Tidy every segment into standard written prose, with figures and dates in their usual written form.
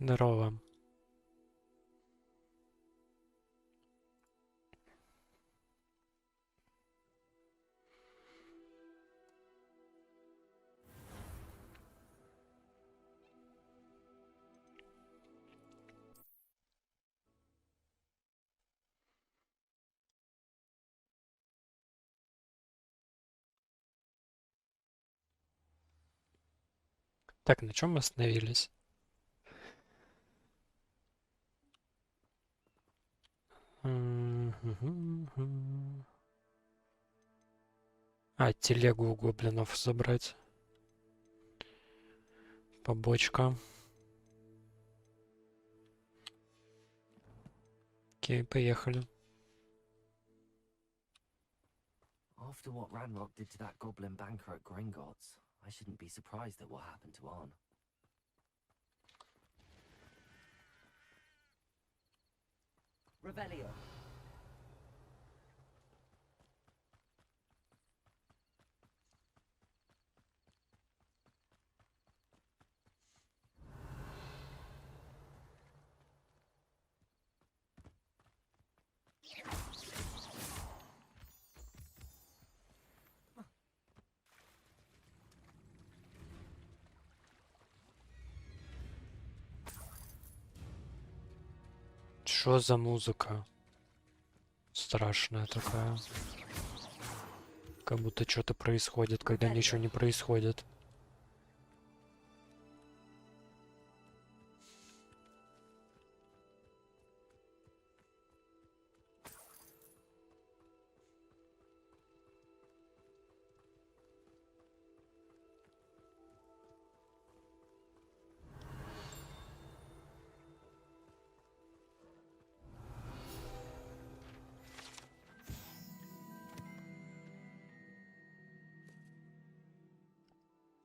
Здорово. Так, на чем мы остановились? А, телегу у гоблинов забрать. Побочка. Окей, поехали. After what Ranrock did to that goblin banker at Gringotts, I shouldn't be surprised at what happened to Arn. Revelio. Что за музыка? Страшная такая. Как будто что-то происходит, когда ничего не происходит.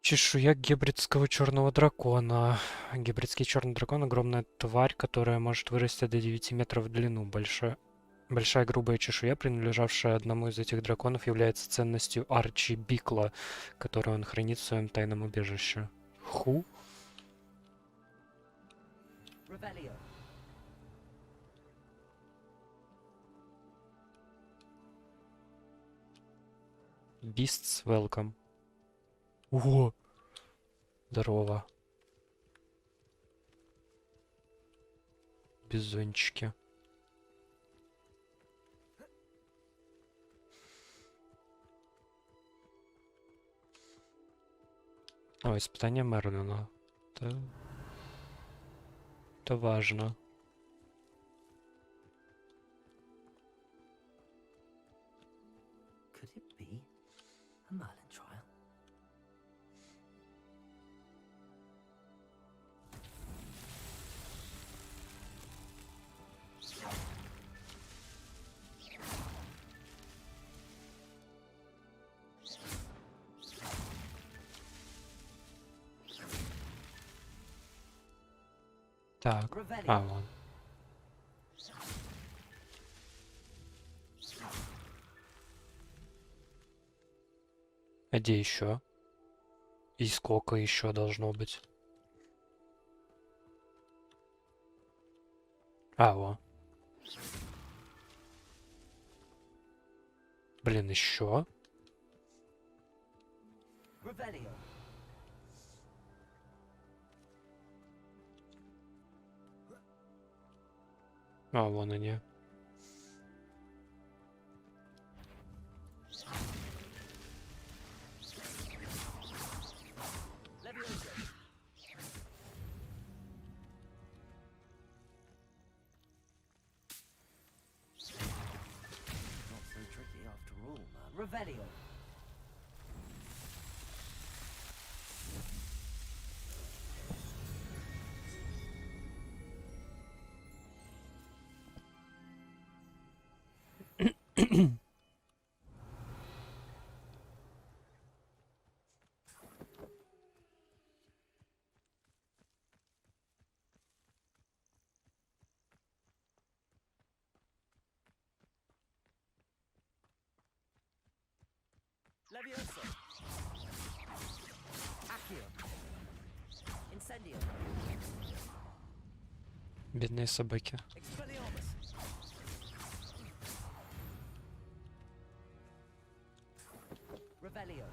Чешуя гибридского черного дракона. Гибридский черный дракон — огромная тварь, которая может вырасти до 9 метров в длину. Большая грубая чешуя, принадлежавшая одному из этих драконов, является ценностью Арчи Бикла, которую он хранит в своем тайном убежище. Ху? Revelio. Beasts welcome. О! Здорово. Бизончики. О, испытание Мерлина. Это важно. Could it be a Merlin trial? Так. А, вон. А где еще? И сколько еще должно быть? А, во. Блин, еще? Revelio. А, вон они. Levioso. Not so tricky after all, man. Revelio. Levioso. Accio. Incendio. Бедные собаки. Expelliarmus. Revelio.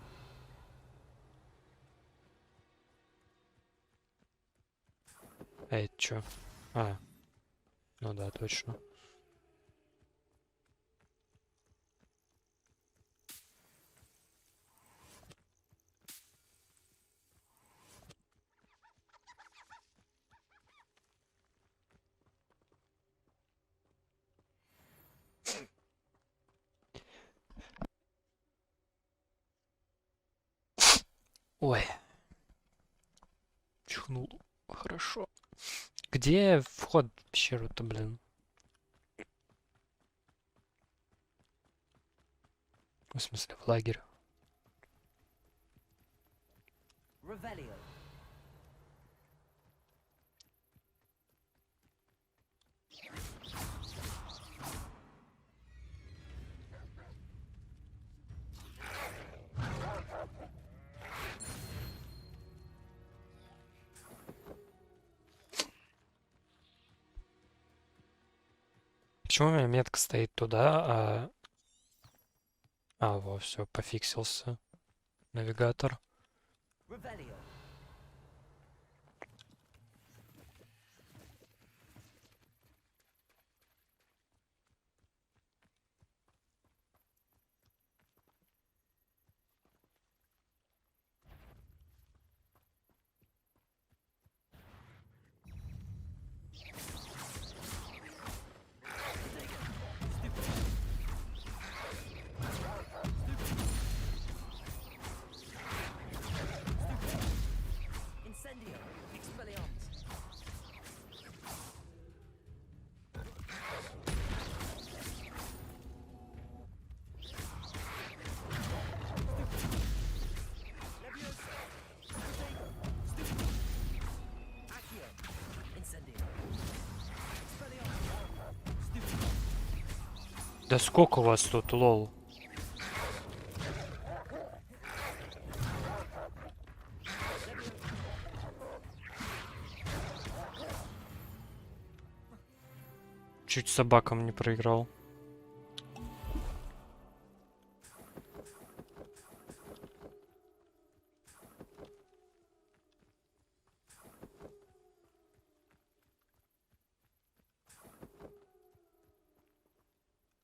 А это чё? А, ну да, точно. Ой, чихнул. Хорошо. Где вход в пещеру-то, блин? В смысле, в лагерь? Revelio. Почему у меня метка стоит туда, во, все, пофиксился навигатор. Revelio. Incendio. Expelliarmus. Leviosa. Stupego. Accio. Incendio. Expelliarmus. Stupego. Да сколько у вас тут, лол? Чуть собакам не проиграл.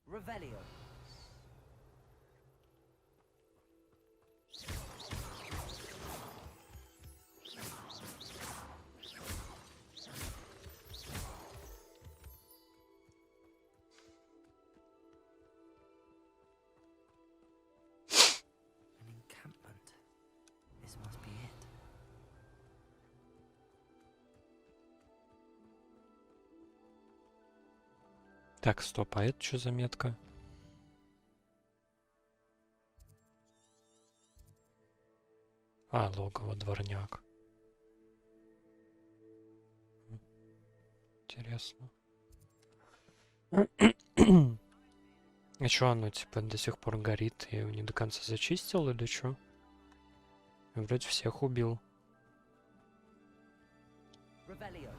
Revelio. An encampment. This must be it. Так, стоп, а это что за метка? А, логово, дворняк. Интересно. А чё оно, типа, до сих пор горит? Я его не до конца зачистил или чё? Я вроде всех убил. Revelio.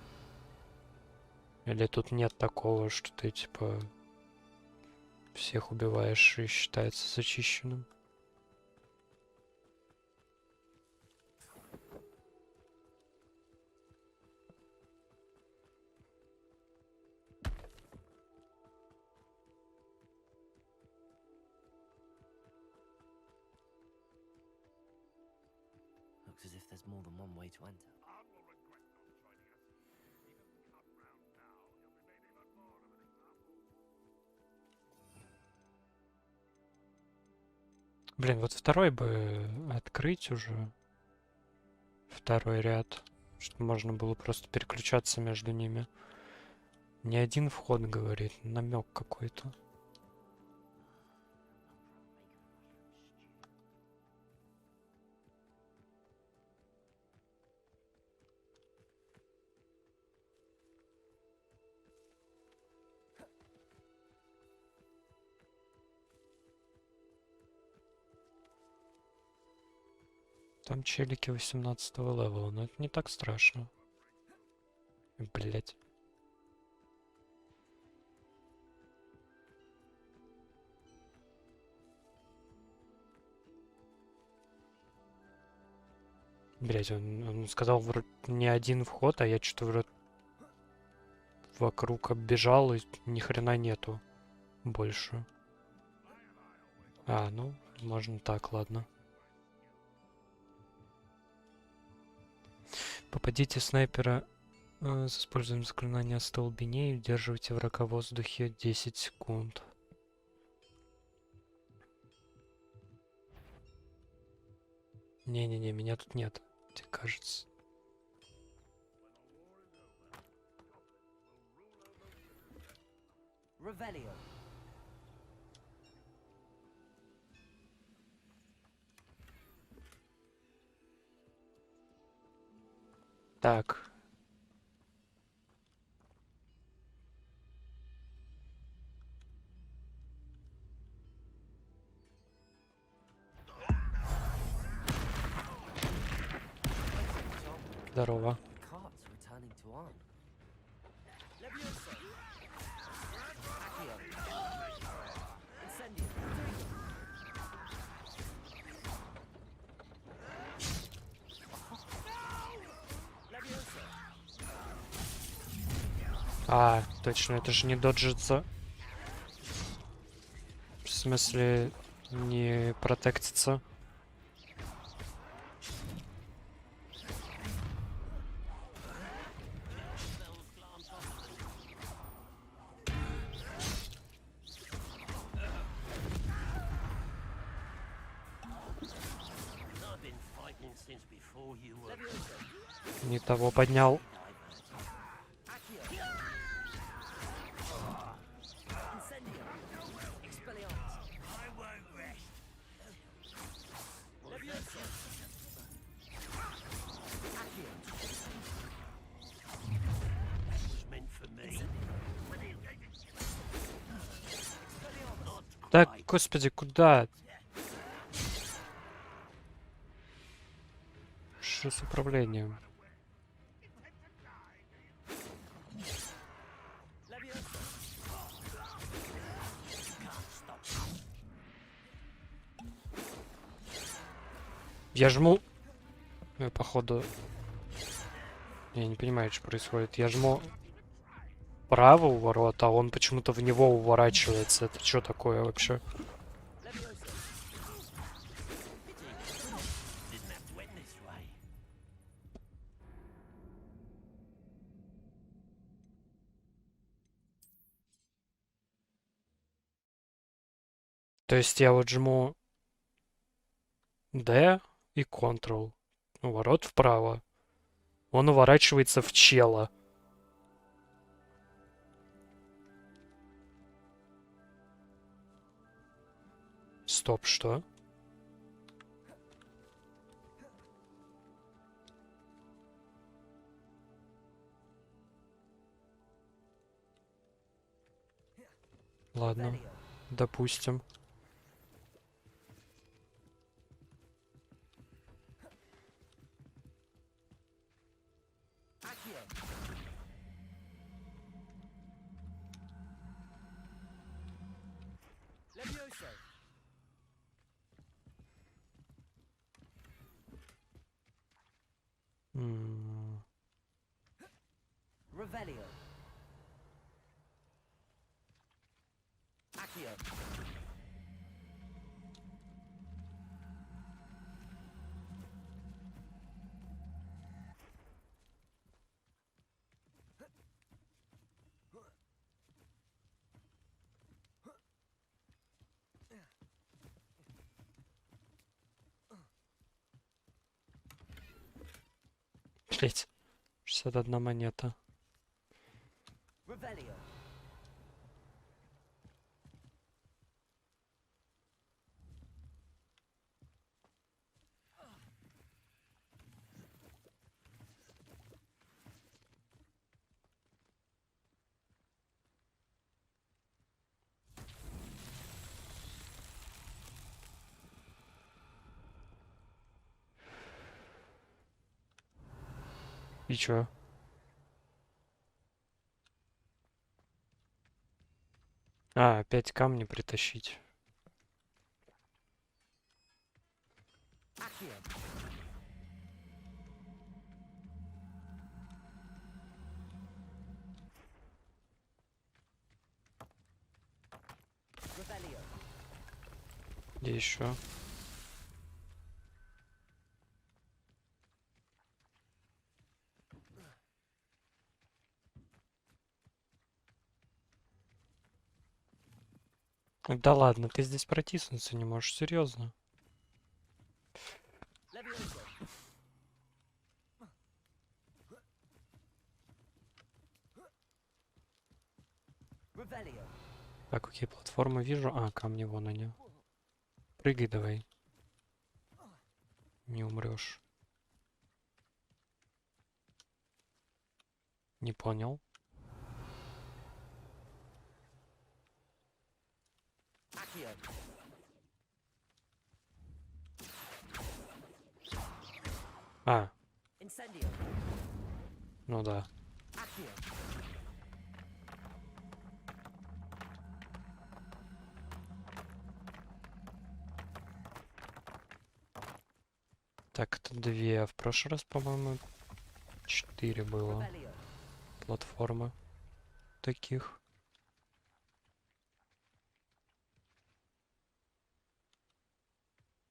Или тут нет такого, что ты, типа, всех убиваешь и считается зачищенным? Looks as if there's more than one way to enter. Блин, вот второй бы открыть уже. Второй ряд. Чтобы можно было просто переключаться между ними. Не один вход, говорит, намек какой-то. Там челики 18 левела, но это не так страшно. Блять. Блять, он сказал вроде не один вход, а я что-то вроде вокруг оббежал и ни хрена нету больше. А, ну, можно так, ладно. Попадите снайпера с использованием заклинания «Остолбеней» и удерживайте врага в воздухе 10 секунд. Не-не-не, меня тут нет, тебе кажется. Revelio. Так. Здорово. The cart's returning to arm. А, точно, это же не доджится. В смысле, не протектится. Не того поднял. Так, господи, куда? Что с управлением? Я жму... походу... Я не понимаю, что происходит. Я жму право у ворот, а он почему-то в него уворачивается. Это что такое вообще? То есть я вот жму D и Ctrl. Ворот вправо. Он уворачивается в чела. Стоп, что? Ладно, допустим. Revelio. Accio. Блять, 61 монета. Revelio. И чё? А, опять камни притащить. Accio. Где еще? Да ладно, ты здесь протиснуться не можешь, серьезно. Levioso. Revelio. Так, окей, платформы вижу. А, камни вон они. Прыгай давай. Не умрешь. Не понял. Accio. А, Incendio. ну да. Accio. Так, это 2. А в прошлый раз, по-моему, 4 было Revelio. платформы таких.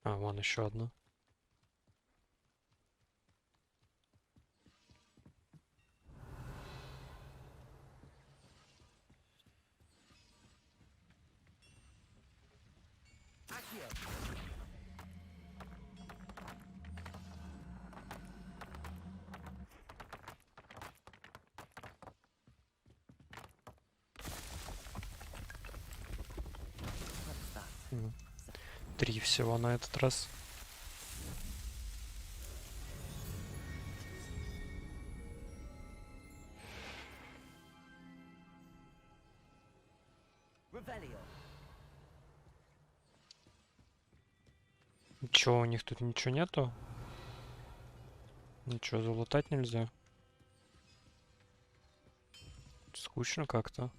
А, вон еще одна. Accio. What's that? 3 всего на этот раз. Revelio. Чё, у них тут ничего нету? Ничего залутать нельзя? Скучно как-то.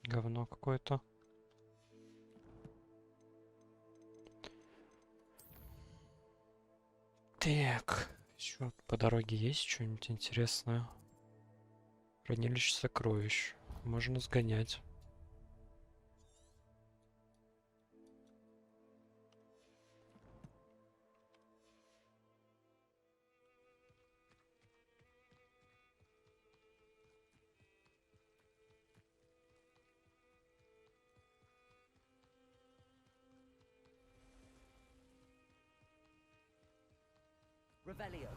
Говно какое-то. Так, еще по дороге есть что-нибудь интересное? Хранилище сокровищ. Можно сгонять. Revelio.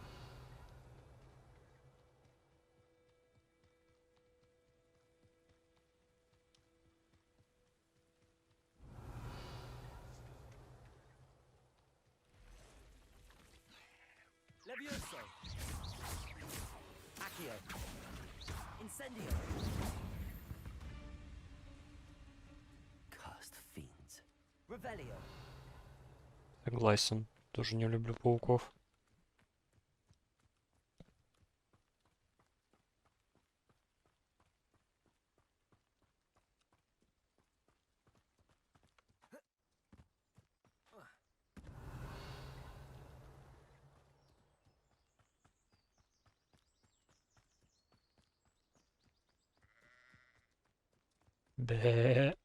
Levioso. Accio. Incendio. Cursed fiends. Revelio. Согласен. Тоже не люблю пауков. Бэ.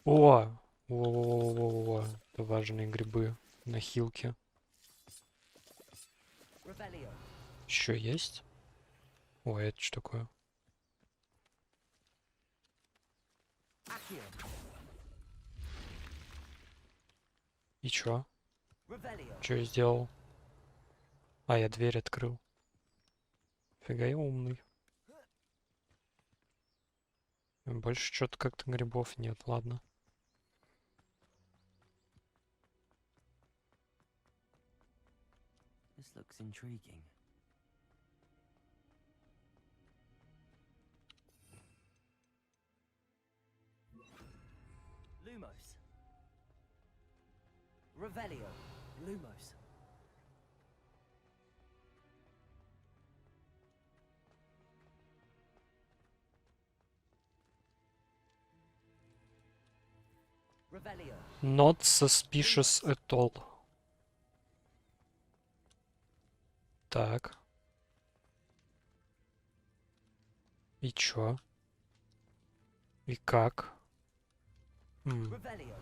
О! Во-во-во-во-во. Это важные грибы на хилке. Revelio. Еще есть? Ой, это что такое? Accio. И чё? Revelio. Чё я сделал? А, я дверь открыл. Фига я умный. Больше что-то как-то грибов нет, ладно. This looks intriguing. Lumos. Revelio. Lumos. Revelio. Not suspicious at all. Так. И чё? И как? Revelio.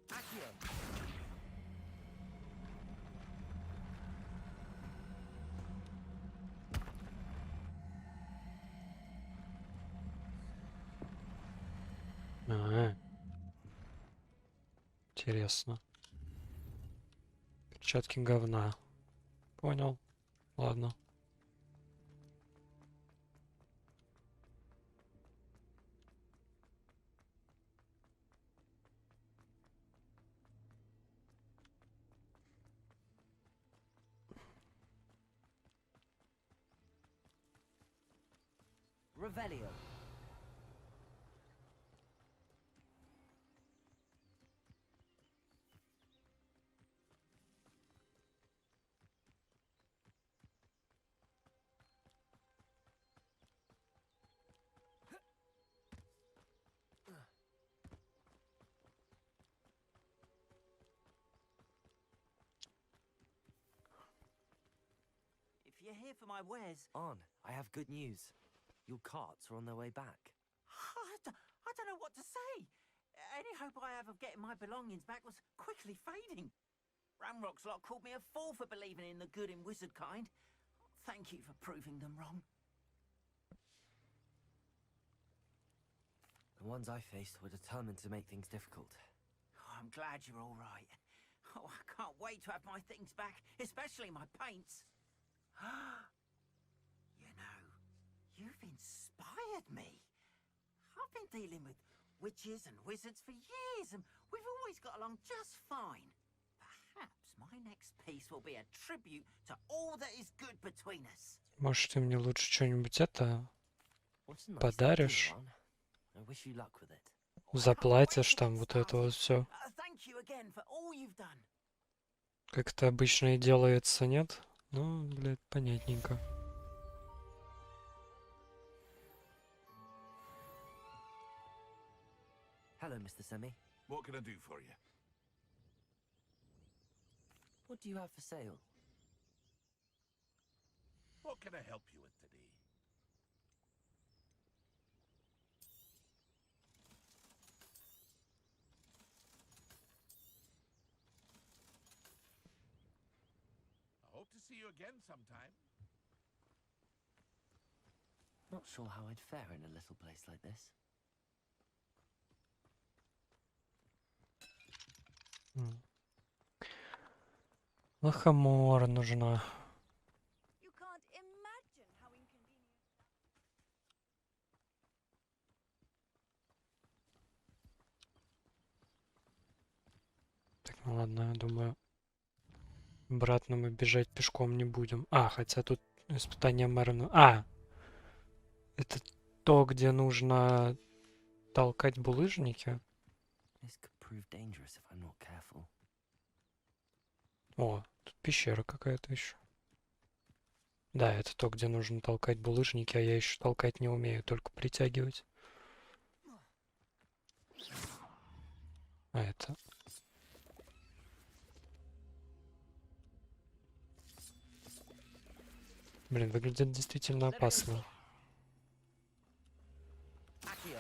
Accio. А, интересно. Перчатки говна. Понял. Ладно. Revelio. If you're here for my wares, On, I have good news. Your carts are on their way back. I don't know what to say. Any hope I have of getting my belongings back was quickly fading. Ramrock's lot called me a fool for believing in the good in wizard kind. Thank you for proving them wrong. The ones I faced were determined to make things difficult. Oh, I'm glad you're all right. Oh, I can't wait to have my things back, especially my paints. You know, you've inspired me. I've been dealing with witches and wizards for years, and we've always got along just fine. Perhaps my next piece will be a tribute to all that is good between us. Может, ты мне лучше что-нибудь это What a nice подаришь? idea, Ron. I wish you luck with it. Заплатишь там вот это вот все. Thank you again for all you've done. Как это обычно и делается, нет? Ну, блядь, понятненько. Hello, Mr. Semi. What can I do for you? What do you have for sale? What can I help you with today? I hope to see you again sometime. Not sure how I'd fare in a little place like this. Лохомора нужна. You can't imagine how inconvenient. Так, ну ладно, я думаю, обратно мы бежать пешком не будем. А, хотя тут испытание мэра... А! Это то, где нужно толкать булыжники? This could prove dangerous if I'm not careful. О, тут пещера какая-то еще. Да, это то, где нужно толкать булыжники, а я еще толкать не умею, только притягивать. А это... Блин, выглядит действительно опасно. Accio.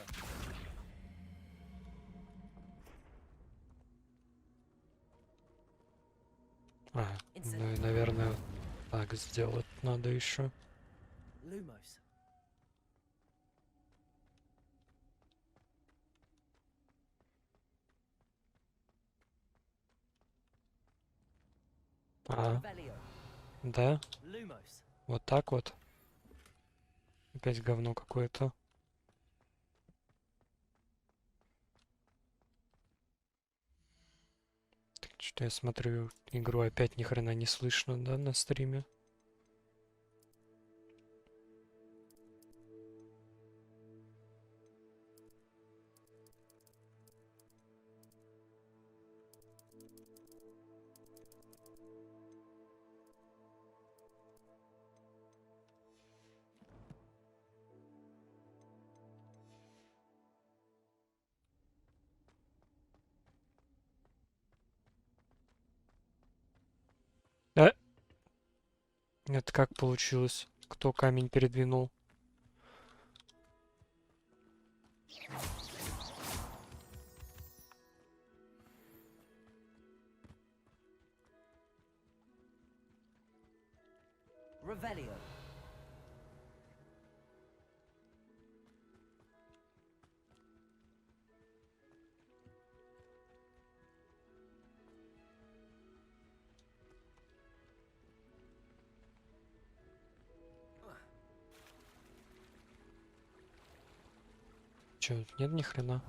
А, ну и, наверное, так сделать надо еще. Lumos. А, Revelio. да? Lumos. Вот так вот. Опять говно какое-то. Так, Что-то я смотрю, игру опять ни хрена не слышно, да, на стриме. А? Это как получилось? Кто камень передвинул? Revelio. Чё, нет ни хрена?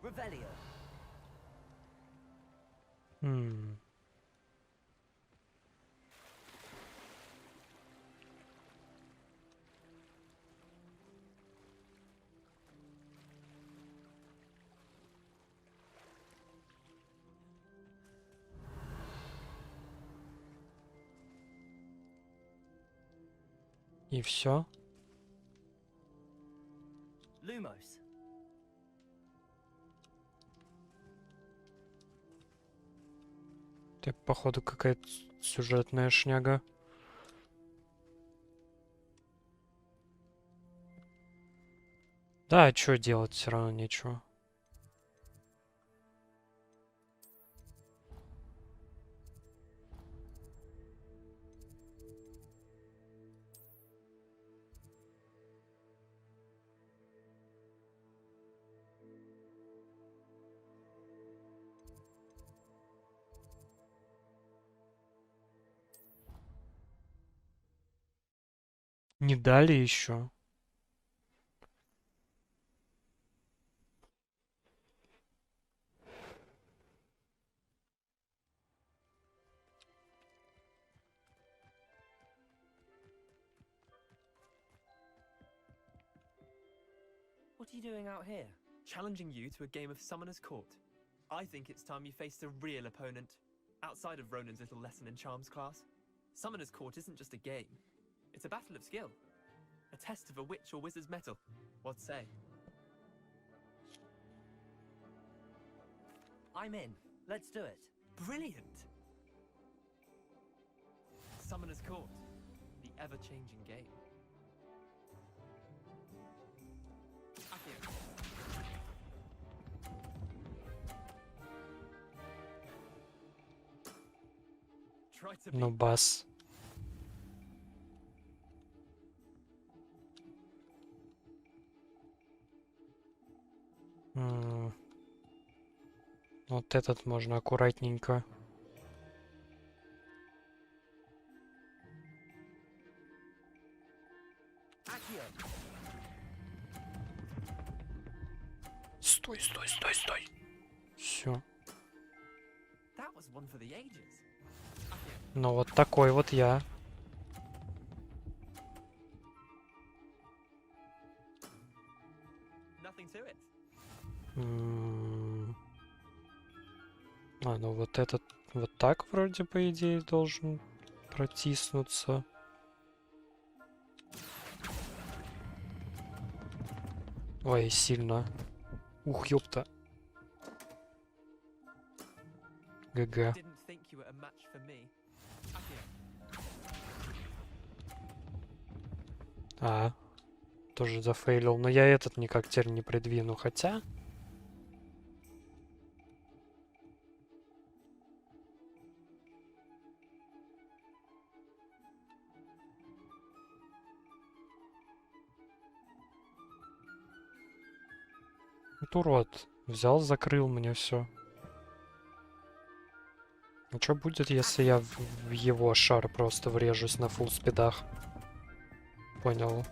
Revelio. М. И все? Lumos. Это, походу, какая-то сюжетная шняга. Да, а чё делать, все равно нечего. Не дали еще. What are you doing out here? Challenging you to a game of Summoner's Court. I think it's time you faced a real opponent, outside of Ronan's little lesson in charms class. Summoner's Court isn't just a game. It's a battle of skill. A test of a witch or wizard's mettle. What say? I'm in. Let's do it. Brilliant! Summoner's Court. The ever-changing game. Accio. Try to Ну, beat бас. М. Вот этот можно аккуратненько. Accio. Стой, стой, стой, стой. Все. That was one for the ages. Accio. Ну, вот такой вот я. Nothing to it. М. А, ну вот этот вот так вроде, по идее, должен протиснуться. Ой, сильно. Ух, ёпта. ГГ. Didn't think you were a match for me. Accio. А, тоже зафейлил. Но я этот никак теперь не придвину, хотя... Вот урод. Взял, закрыл мне все. А что будет, если я в его шар просто врежусь на фулл спидах? Понял.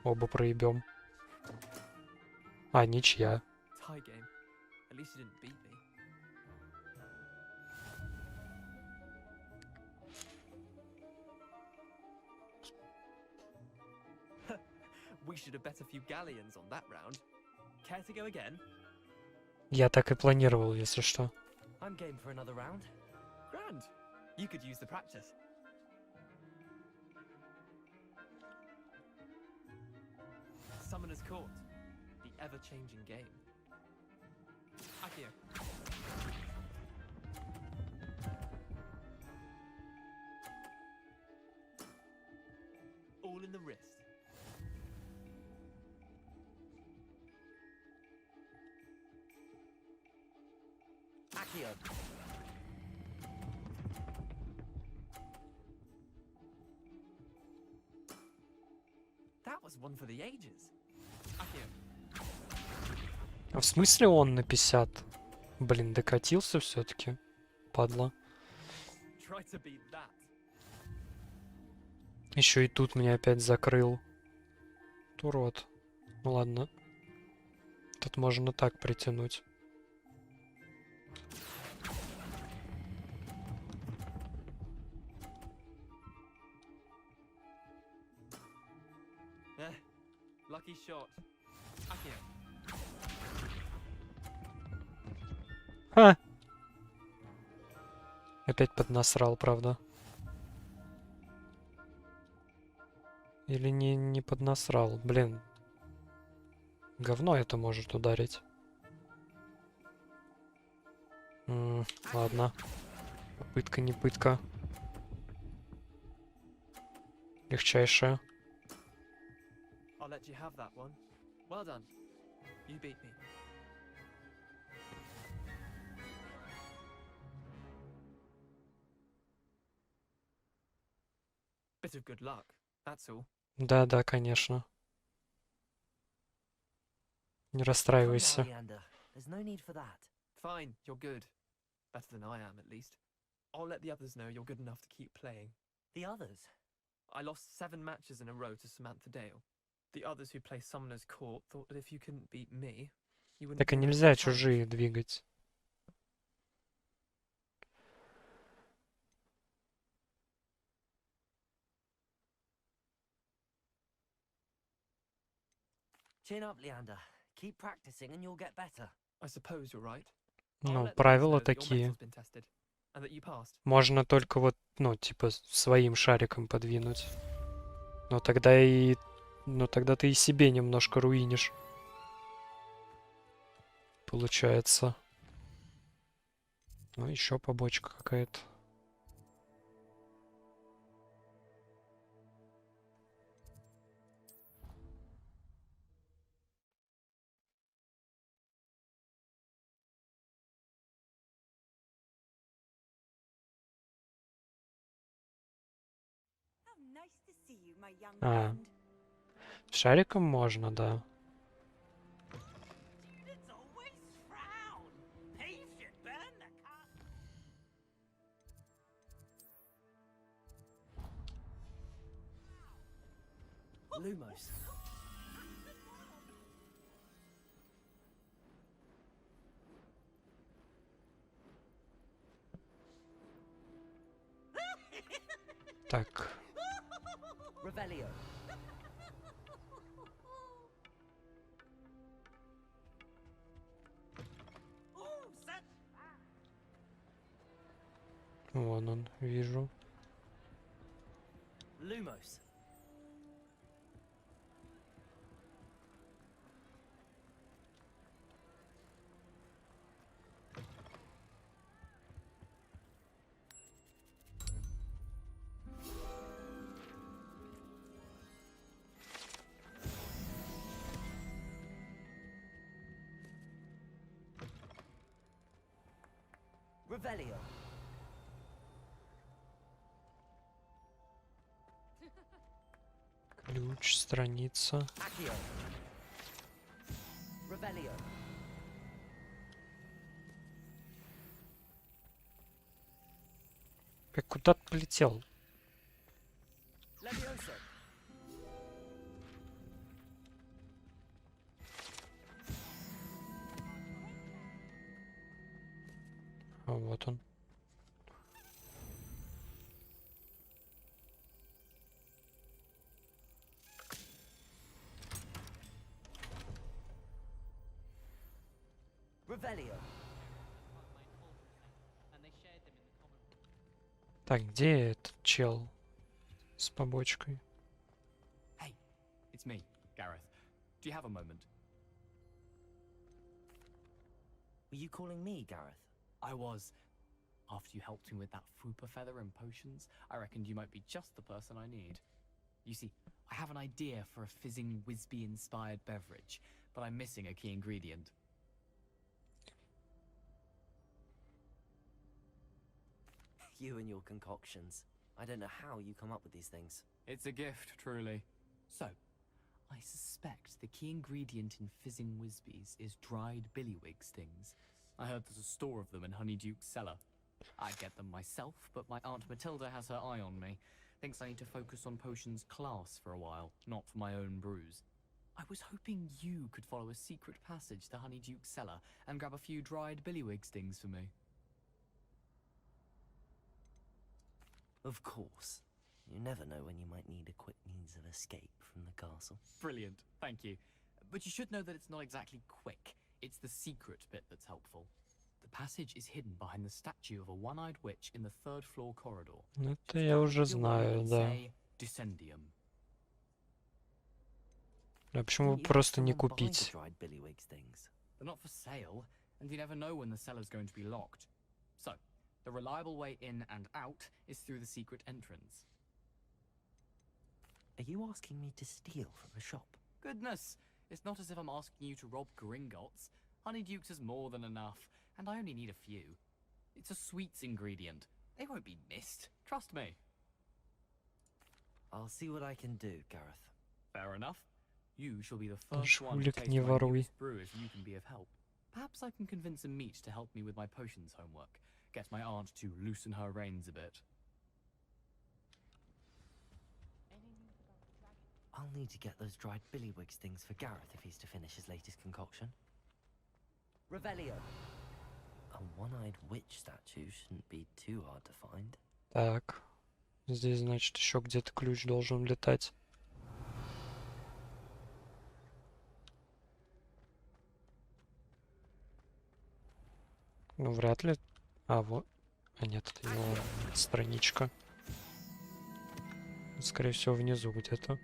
Оба проебем. А, ничья. Tie game. At least you didn't beat me. We should have bet a few galleons on that round. Care to go again? Я так и планировал, если что. I'm game for another round. Grand. You could use the practice. Summoner's Court. The ever-changing game. Akio. All in the wrist. Accio. That was one for the ages. Akio. А в смысле он на 50? Блин, докатился все-таки. Падла. Try to beat that. Еще и тут меня опять закрыл. Урод. Ну ладно. Тут можно так притянуть. Lucky shot. Akio. Ха! Опять поднасрал, правда. Или не поднасрал. Блин. Говно это может ударить. Ладно. Попытка не пытка. Легчайшая. I'll let you have that one. Well done. You beat me. Bit of good luck, that's all. Да, конечно. Не Come now, расстраивайся. Leander. There's no need for that. Fine, you're good. Better than I am, at least. I'll let the others know you're good enough to keep playing. The others? I lost 7 matches in a row to Samantha Dale. The others who play Summoner's Court thought that if you couldn't beat me, you wouldn't Так и be worth нельзя the challenge. чужие двигать. Chin up, Leander. Keep practicing and you'll get better. I suppose you're right. I'll Ну, let the others правила know that your такие. metal's been tested, and that you passed. Можно только вот, ну, типа, своим шариком подвинуть. Но тогда ты и себе немножко руинишь. Получается. Ну, еще побочка какая-то. How nice to see you, my young А. friend. Шариком можно, да. Students always frown. Thieves should burn the castle. Lumos. Так. Revelio. Oh, such Вон он, вижу. Lumos. Revelio. Ключ, страница. Accio. Revelio. Как куда ты полетел? Levioso. А вот он. Revelio. Так, где этот чел с побочкой? Hey, it's me, Gareth. Do you have a moment? Were you calling me, Gareth? I was. After you helped me with that Fupa feather and potions, I reckoned you might be just the person I need. You see, I have an idea for a fizzing Whizbee-inspired beverage, but I'm missing a key ingredient. You and your concoctions. I don't know how you come up with these things. It's a gift, truly. So, I suspect the key ingredient in fizzing Whizbees is dried billywig stings. I heard there's a store of them in Honeyduke's cellar. I'd get them myself, but my Aunt Matilda has her eye on me. Thinks I need to focus on potions class for a while, not for my own brews. I was hoping you could follow a secret passage to Honeyduke's cellar and grab a few dried billywig stings for me. Of course. You never know when you might need a quick means of escape from the castle. Brilliant, thank you. But you should know that it's not exactly quick. It's the secret bit that's helpful. The passage is hidden behind the statue of a one-eyed witch in the third-floor corridor. Ну, это Just я down уже to your right знаю, and да. say Descendium. А почему Didn't you have просто не someone buy the купить? dried billywig's things? They're not for sale, and you never know when the cellar's going to be locked. So, the reliable way in and out is through the secret entrance. Are you asking me to steal from a shop? Goodness, it's not as if I'm asking you to rob Gringotts. Honeydukes is more than enough, and I only need a few. It's a sweets ingredient. They won't be missed, trust me. I'll see what I can do, Gareth. Fair enough. You shall be the first one to Жулик, taste не my воруй. newest brew if you can be of help. Perhaps I can convince a meat to help me with my potions homework. Get my aunt to loosen her reins a bit. I'll need to get those dried billywig's things for Gareth if he's to finish his latest concoction. Revelio. A one-eyed witch statue shouldn't be too hard to find. Так. Здесь, значит, еще где-то ключ должен летать. Ну, вряд ли. А, вот. А нет, это его страничка. Скорее всего, внизу где-то.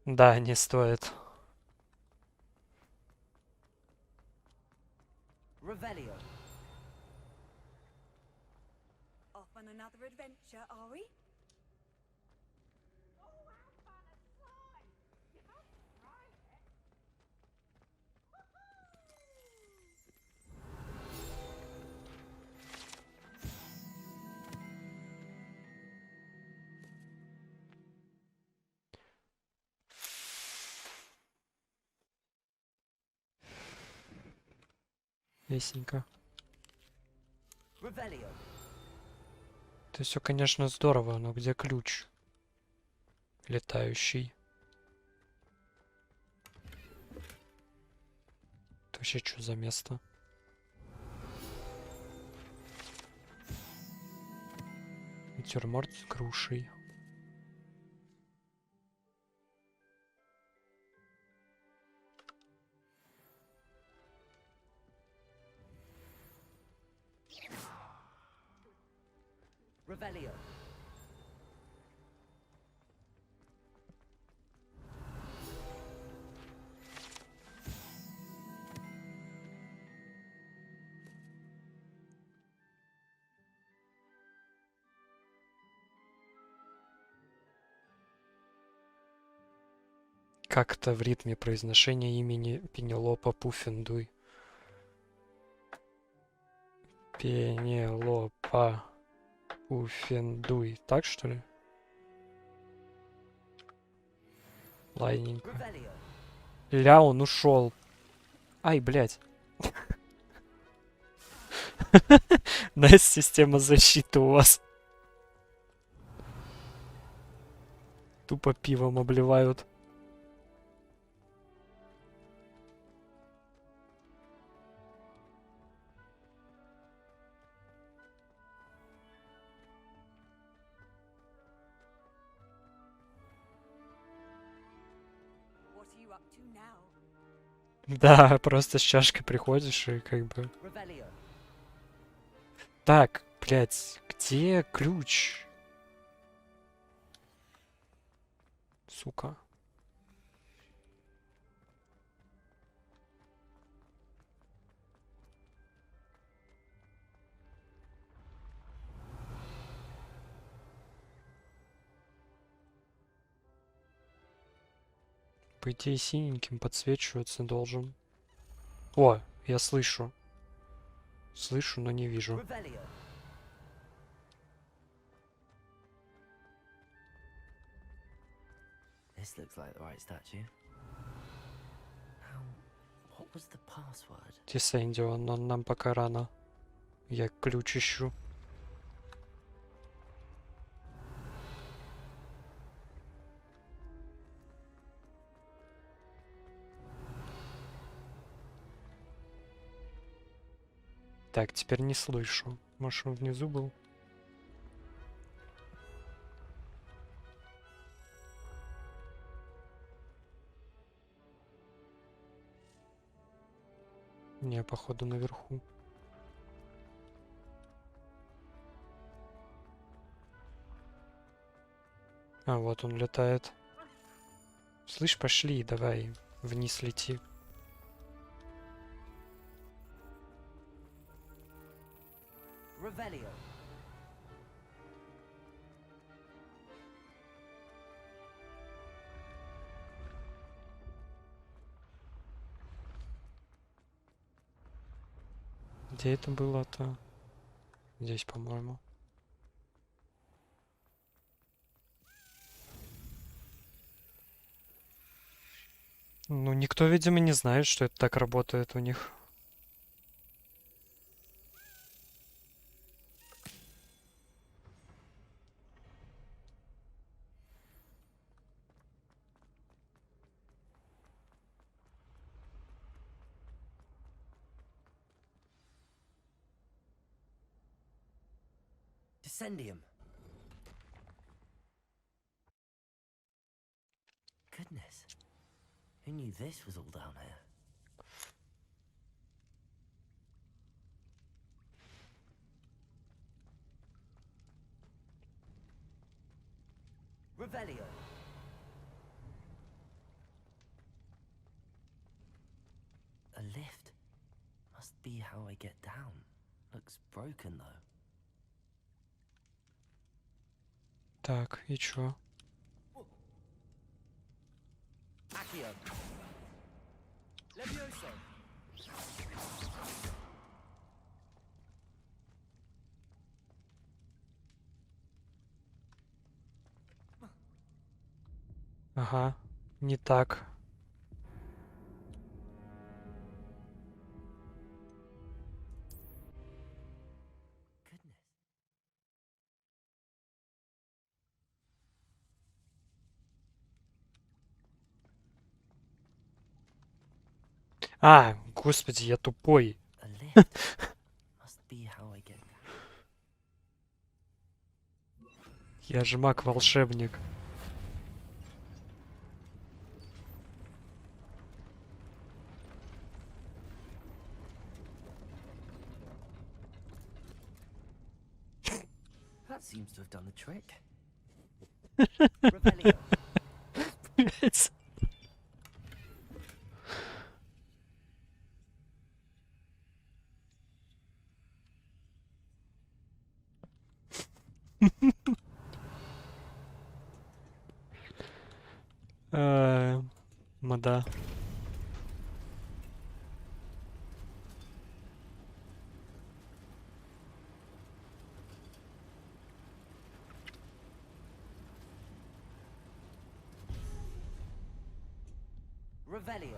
Да, не стоит. Revelio. Off on another adventure, are we? Весненько. Revelio. Это все, конечно, здорово, но где ключ? Летающий. Это вообще что за место? Натюрморт с грушей. Revelio. Как-то в ритме произношения имени Пенелопа Пуффендуй. Пенелопа Пуффендуй. Так, что ли? Ладненько. Revelio. Ля, он ушел. Ай, блядь. Nice система защиты у вас. Тупо пивом обливают. What are you up to now? Да, просто с чашкой приходишь и как бы... Revelio. Так, блядь, где ключ? Сука. По идее, синеньким подсвечиваться должен. О, я слышу. Слышу, но не вижу. Revelio. This looks like the right statue. Now, what was the password? Тисендио, но нам пока рано. Я ключ ищу. Так, теперь не слышу. Может, он внизу был? Не, походу, наверху. А, вот он летает. Слышь, пошли, давай, вниз лети. Revelio. Где это было-то? Здесь, по-моему. Ну, никто, видимо, не знает, что это так работает у них. Descendium. Goodness. Who knew this was all down here? Revelio. A lift. Must be how I get down. Looks broken though. Так, и чё? Accio. Levioso. Ага, не так. Goodness. А, господи, я тупой. A lift. Must be how I get down. Я же маг-волшебник. That seems to have done the trick. Revelio. Блять. Да. Revelio.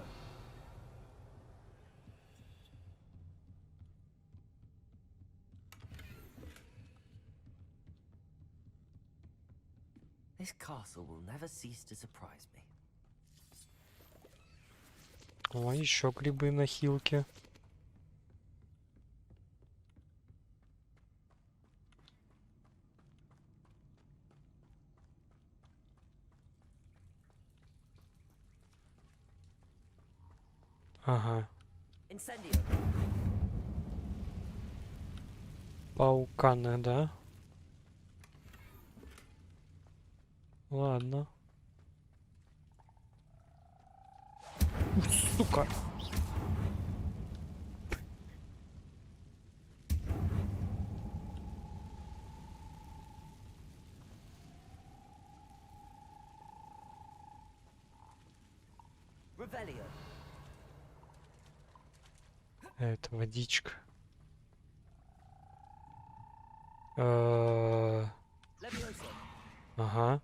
This castle will never cease to surprise me. О, еще грибы на хилке. Ага, Incendio. пауканы, да? Ладно. Ух, сука! Revelio. Это водичка. Levioso. Ага.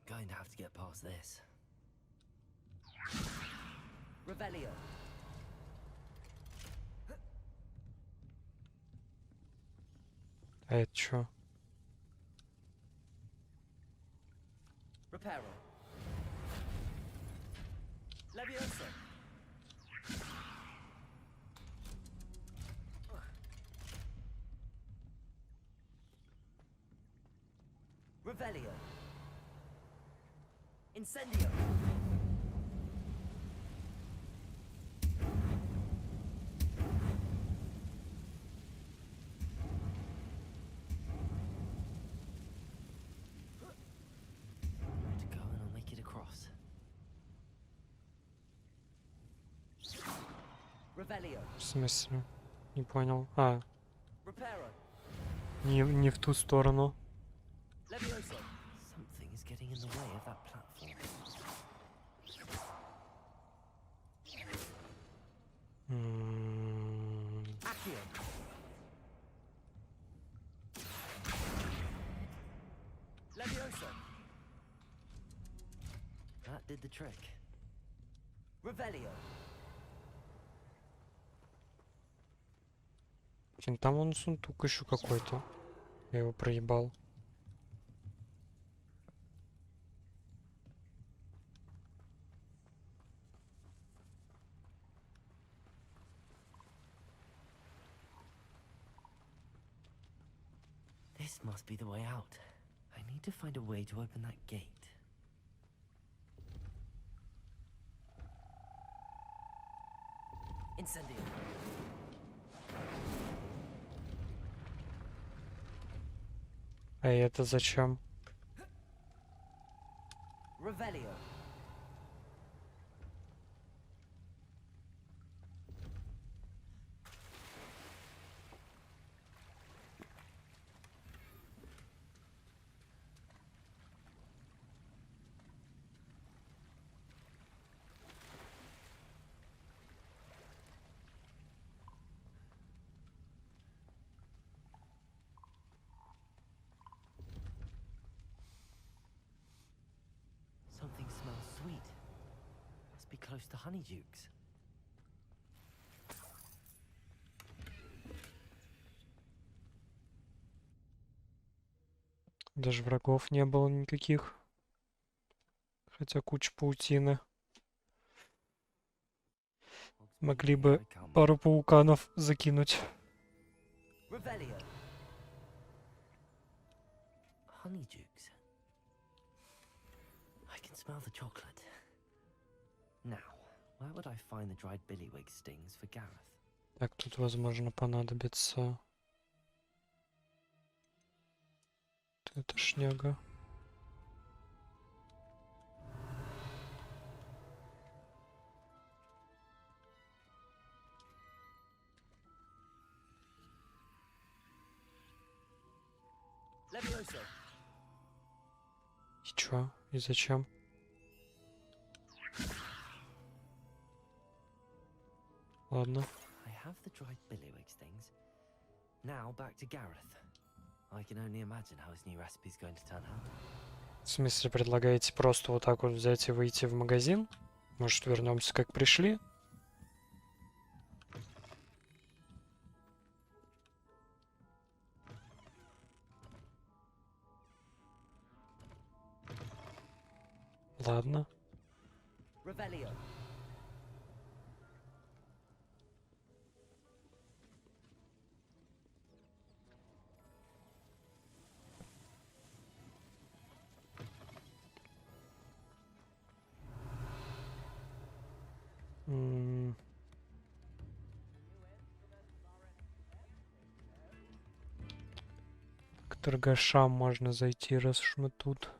Going to have to get past this. Revelio. А это чё? Reparo. Levioso. Revelio. Incendio. To go and I'll make it across. Revelio. В смысле? Не понял. А, Reparo. не в ту сторону. Levioso. Something is getting in the way of that platform. Accio. Levioso. That did the trick. Revelio. Блин, там вон сундук еще какой-то. Я его проебал. This must be the way out. I need to find a way to open that gate. Incendio. А это зачем? Revelio. Something smells sweet. Must be close to Honeydukes. Даже врагов не было никаких. Хотя куча паутины. Могли бы пару пауканов закинуть. Revelio. Honeydukes. I can smell the chocolate. Now, where would I find the dried billywig stings for Gareth? Так, тут, возможно, понадобится... Это шняга. Levioso. И чё? И зачем? Ладно. I have the dried billywig stings. Now back to Gareth. I can only imagine how his new recipe is going to turn out. В смысле, предлагаете просто вот так вот взять и выйти в магазин? Может, вернемся как пришли? Ладно. Revelio. М. К торгашам можно зайти, раз уж мы тут.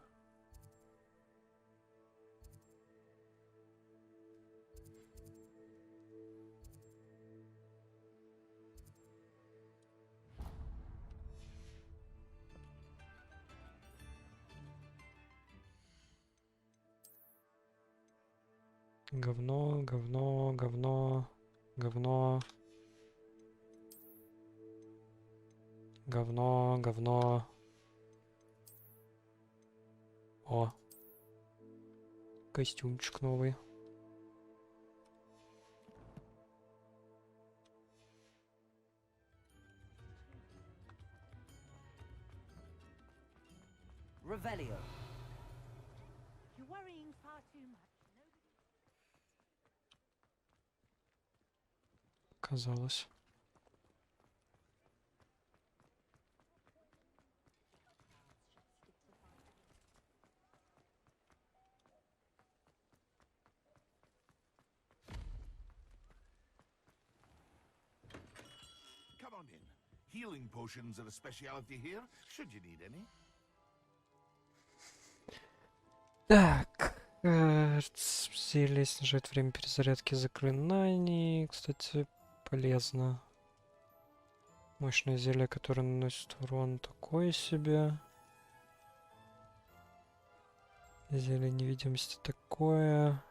Говно, говно, говно, говно. Говно, говно. О. Костюмчик новый. Revelio. You're worrying far too much. Казалось. Come on in. Healing potions are a specialty here, should you need any. Так. Зелье снижает время перезарядки заклинаний. Кстати, полезно. Мощное зелье, которое наносит урон, такое себе. Зелье невидимости такое.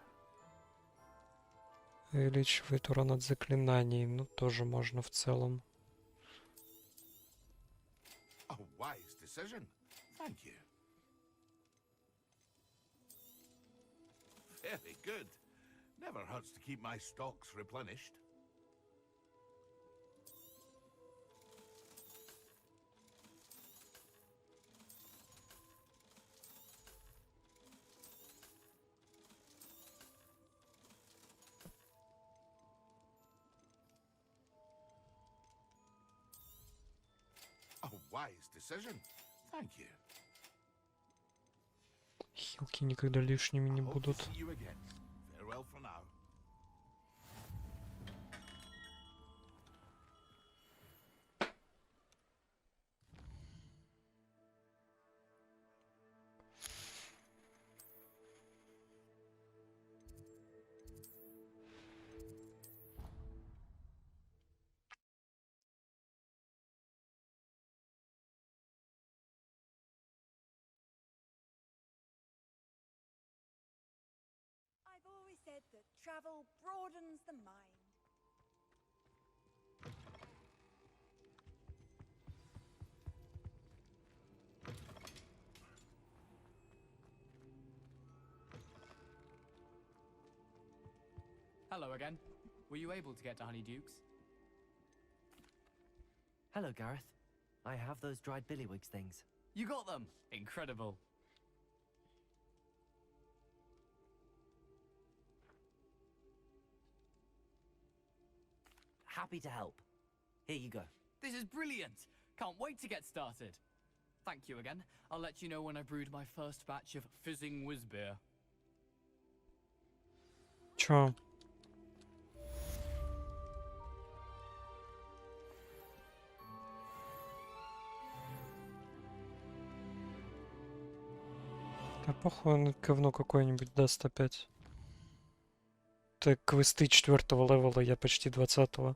Увеличивает урон от заклинаний. Ну, тоже можно в целом. A wise decision. Thank you. Very good. Never hurts to keep my stocks replenished. A wise decision. Thank you. Хилки никогда лишними не I hope to будут. see you again. Farewell for now. I've always said that travel broadens the mind. Hello again. Were you able to get to Honeydukes? Hello, Gareth. I have those dried billywigs things. You got them! Incredible. Happy to help. Here you go. This is brilliant! Can't wait to get started. Thank you again. I'll let you know when I brewed my first batch of fizzing whiz beer. Чё? А похуй, он говно какое-нибудь даст опять. Так, квесты 4-го левела, я почти 20-го.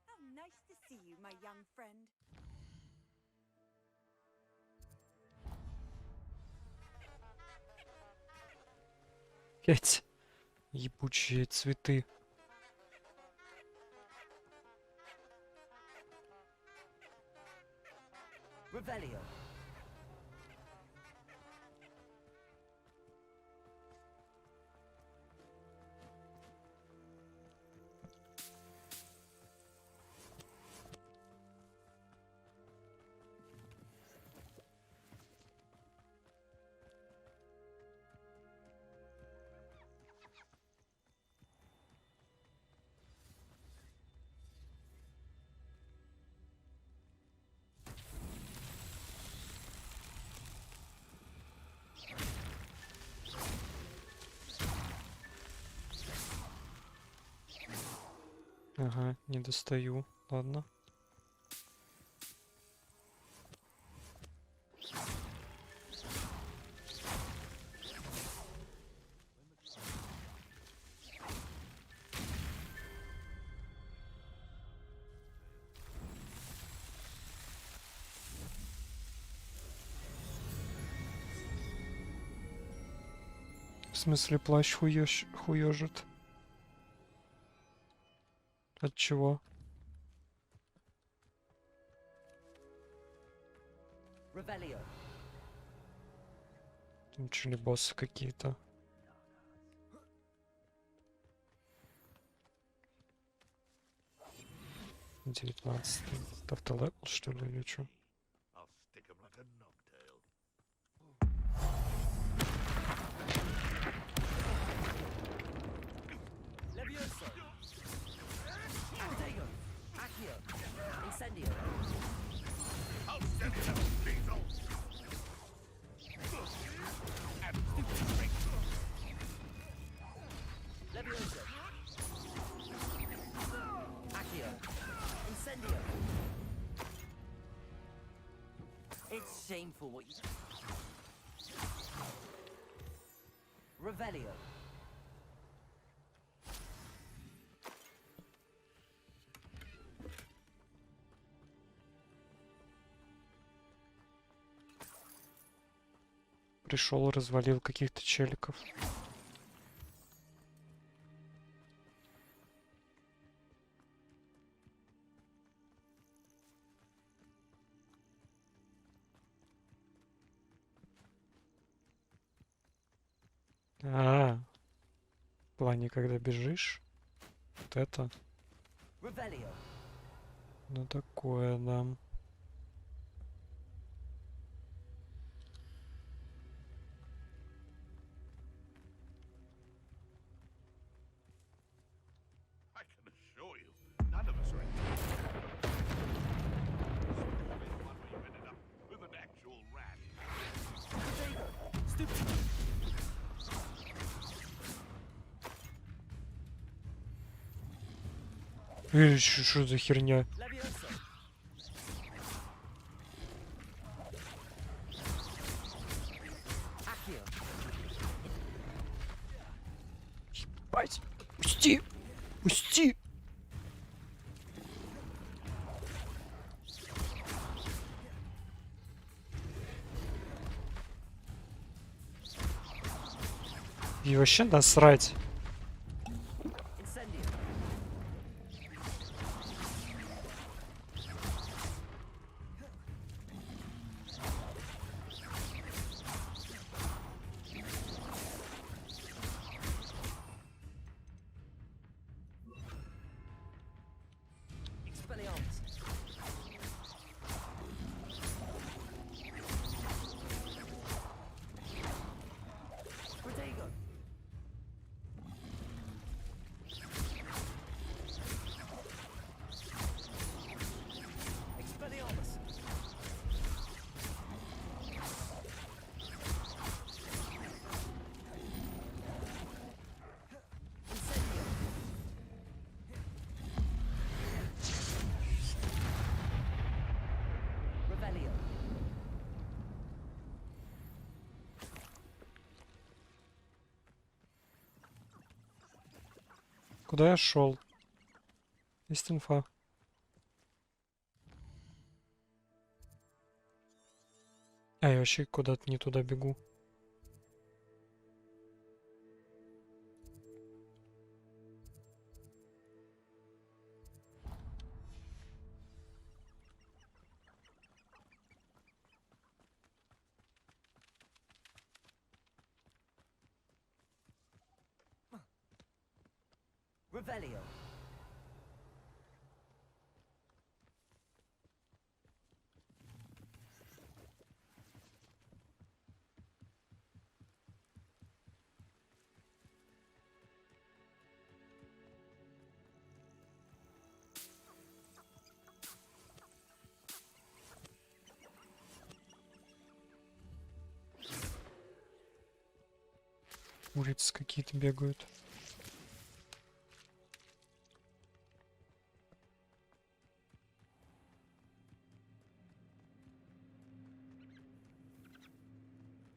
How nice to see you, my young friend. Эти ебучие цветы. Revelio. Ага, не достаю. Ладно. В смысле, плащ хуёжит? От чего? Revelio. Там что ли боссы какие-то? Девятнадцатый. Автолевел, что ли, или что? I'll stick 'em like a knobtail. Levioso. Protego. Accio. Incendio. I'll send it up, lethal! Levioso. Accio. Incendio. It's shameful what you... Revelio. Пришел, развалил каких-то челиков. В плане, когда бежишь, вот это, Revelio. ну такое, да. I can assure you, none of us are one where you ended up with an actual rat. Protego. Stupid. Что за херня? Levioso. Accio. Бать! Пусти! Пусти! И вообще насрать. Incendio. Expelliarmus. Protego. Expelliarmus. Incendio. Revelio. Куда я шел? Есть инфа. А, я вообще куда-то не туда бегу. Revelio. Улицы какие-то бегают.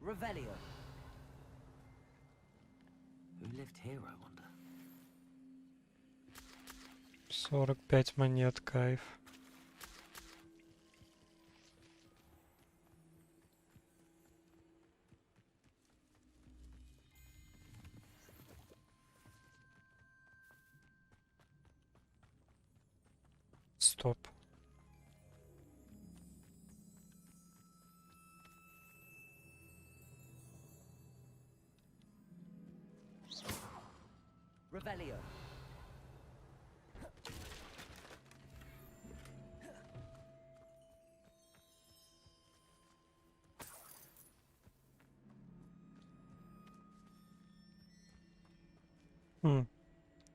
Revelio. Who lived here, I wonder? 45 монет, кайф. Стоп. Revelio.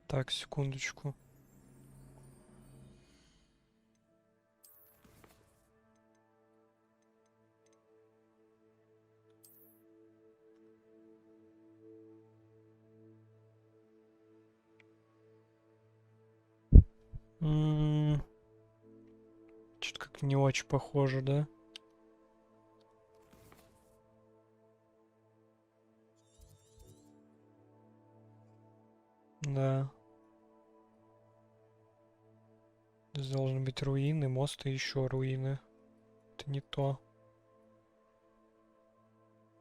Так, секундочку. Что-то как не очень похоже, да? Да. Здесь должны быть руины, мост и еще руины. Это не то.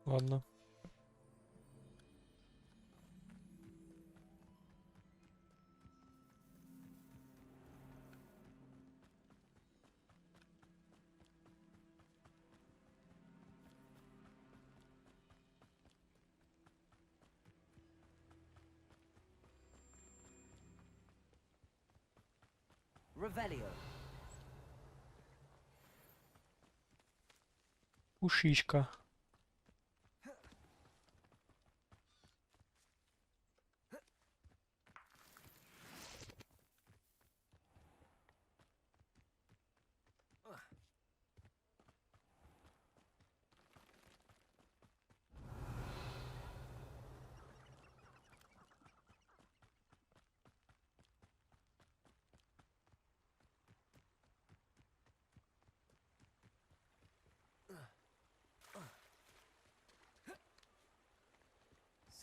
Ладно. Revelio. Ушичка.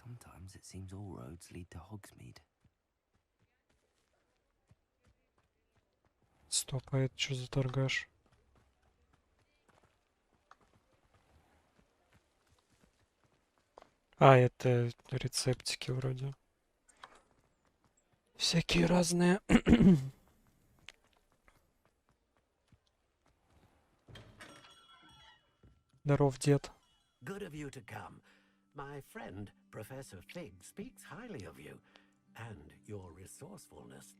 Sometimes it seems all roads lead to Hogsmeade. Стоп, а это что за торгаш? А, это рецептики вроде. Всякие разные. Здоров, дед. Good of you to come. My friend, Professor Fig, speaks highly of you and your resourcefulness.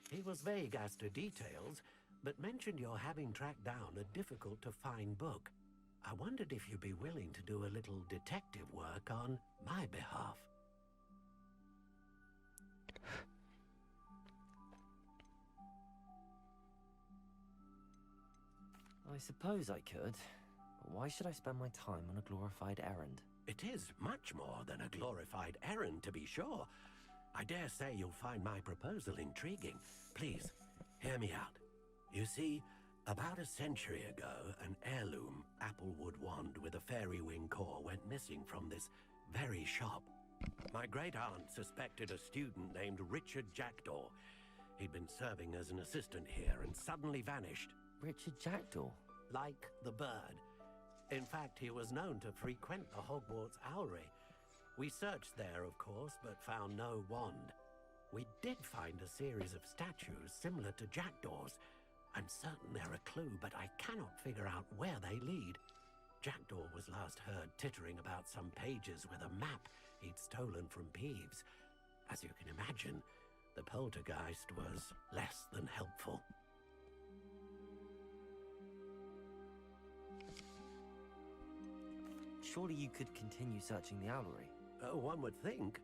He was vague as to details, but mentioned your having tracked down a difficult-to-find book. I wondered if you'd be willing to do a little detective work on my behalf. I suppose I could, but why should I spend my time on a glorified errand? It is much more than a glorified errand, to be sure. I dare say you'll find my proposal intriguing. Please, hear me out. You see, about a century ago, an heirloom applewood wand with a fairy wing core went missing from this very shop. My great-aunt suspected a student named Richard Jackdaw. He'd been serving as an assistant here and suddenly vanished. Richard Jackdaw? Like the bird. In fact, he was known to frequent the Hogwarts Owlery. We searched there, of course, but found no wand. We did find a series of statues similar to Jackdaw's. I'm certain they're a clue, but I cannot figure out where they lead. Jackdaw was last heard tittering about some pages with a map he'd stolen from Peeves. As you can imagine, The poltergeist was less than helpful. Surely you could continue searching the owlery. Oh, one would think.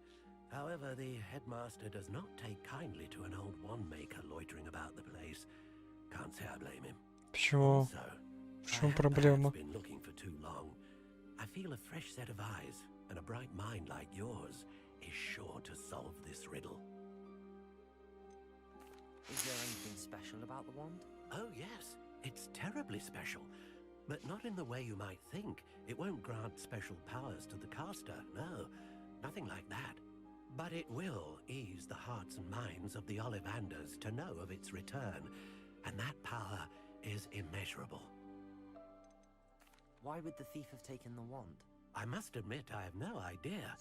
However, the headmaster does not take kindly to an old wand-maker loitering about the place. Can't say I blame him. Почему? So, В I чем have проблема? perhaps been looking for too long. I feel a fresh set of eyes and a bright mind like yours is sure to solve this riddle. Is there anything special about the wand? Oh, yes. It's terribly special. But not in the way you might think. It won't grant special powers to the caster, no. Nothing like that. But it will ease the hearts and minds of the Ollivanders to know of its return. And that power is immeasurable. Why would the thief have taken the wand? I must admit I have no idea.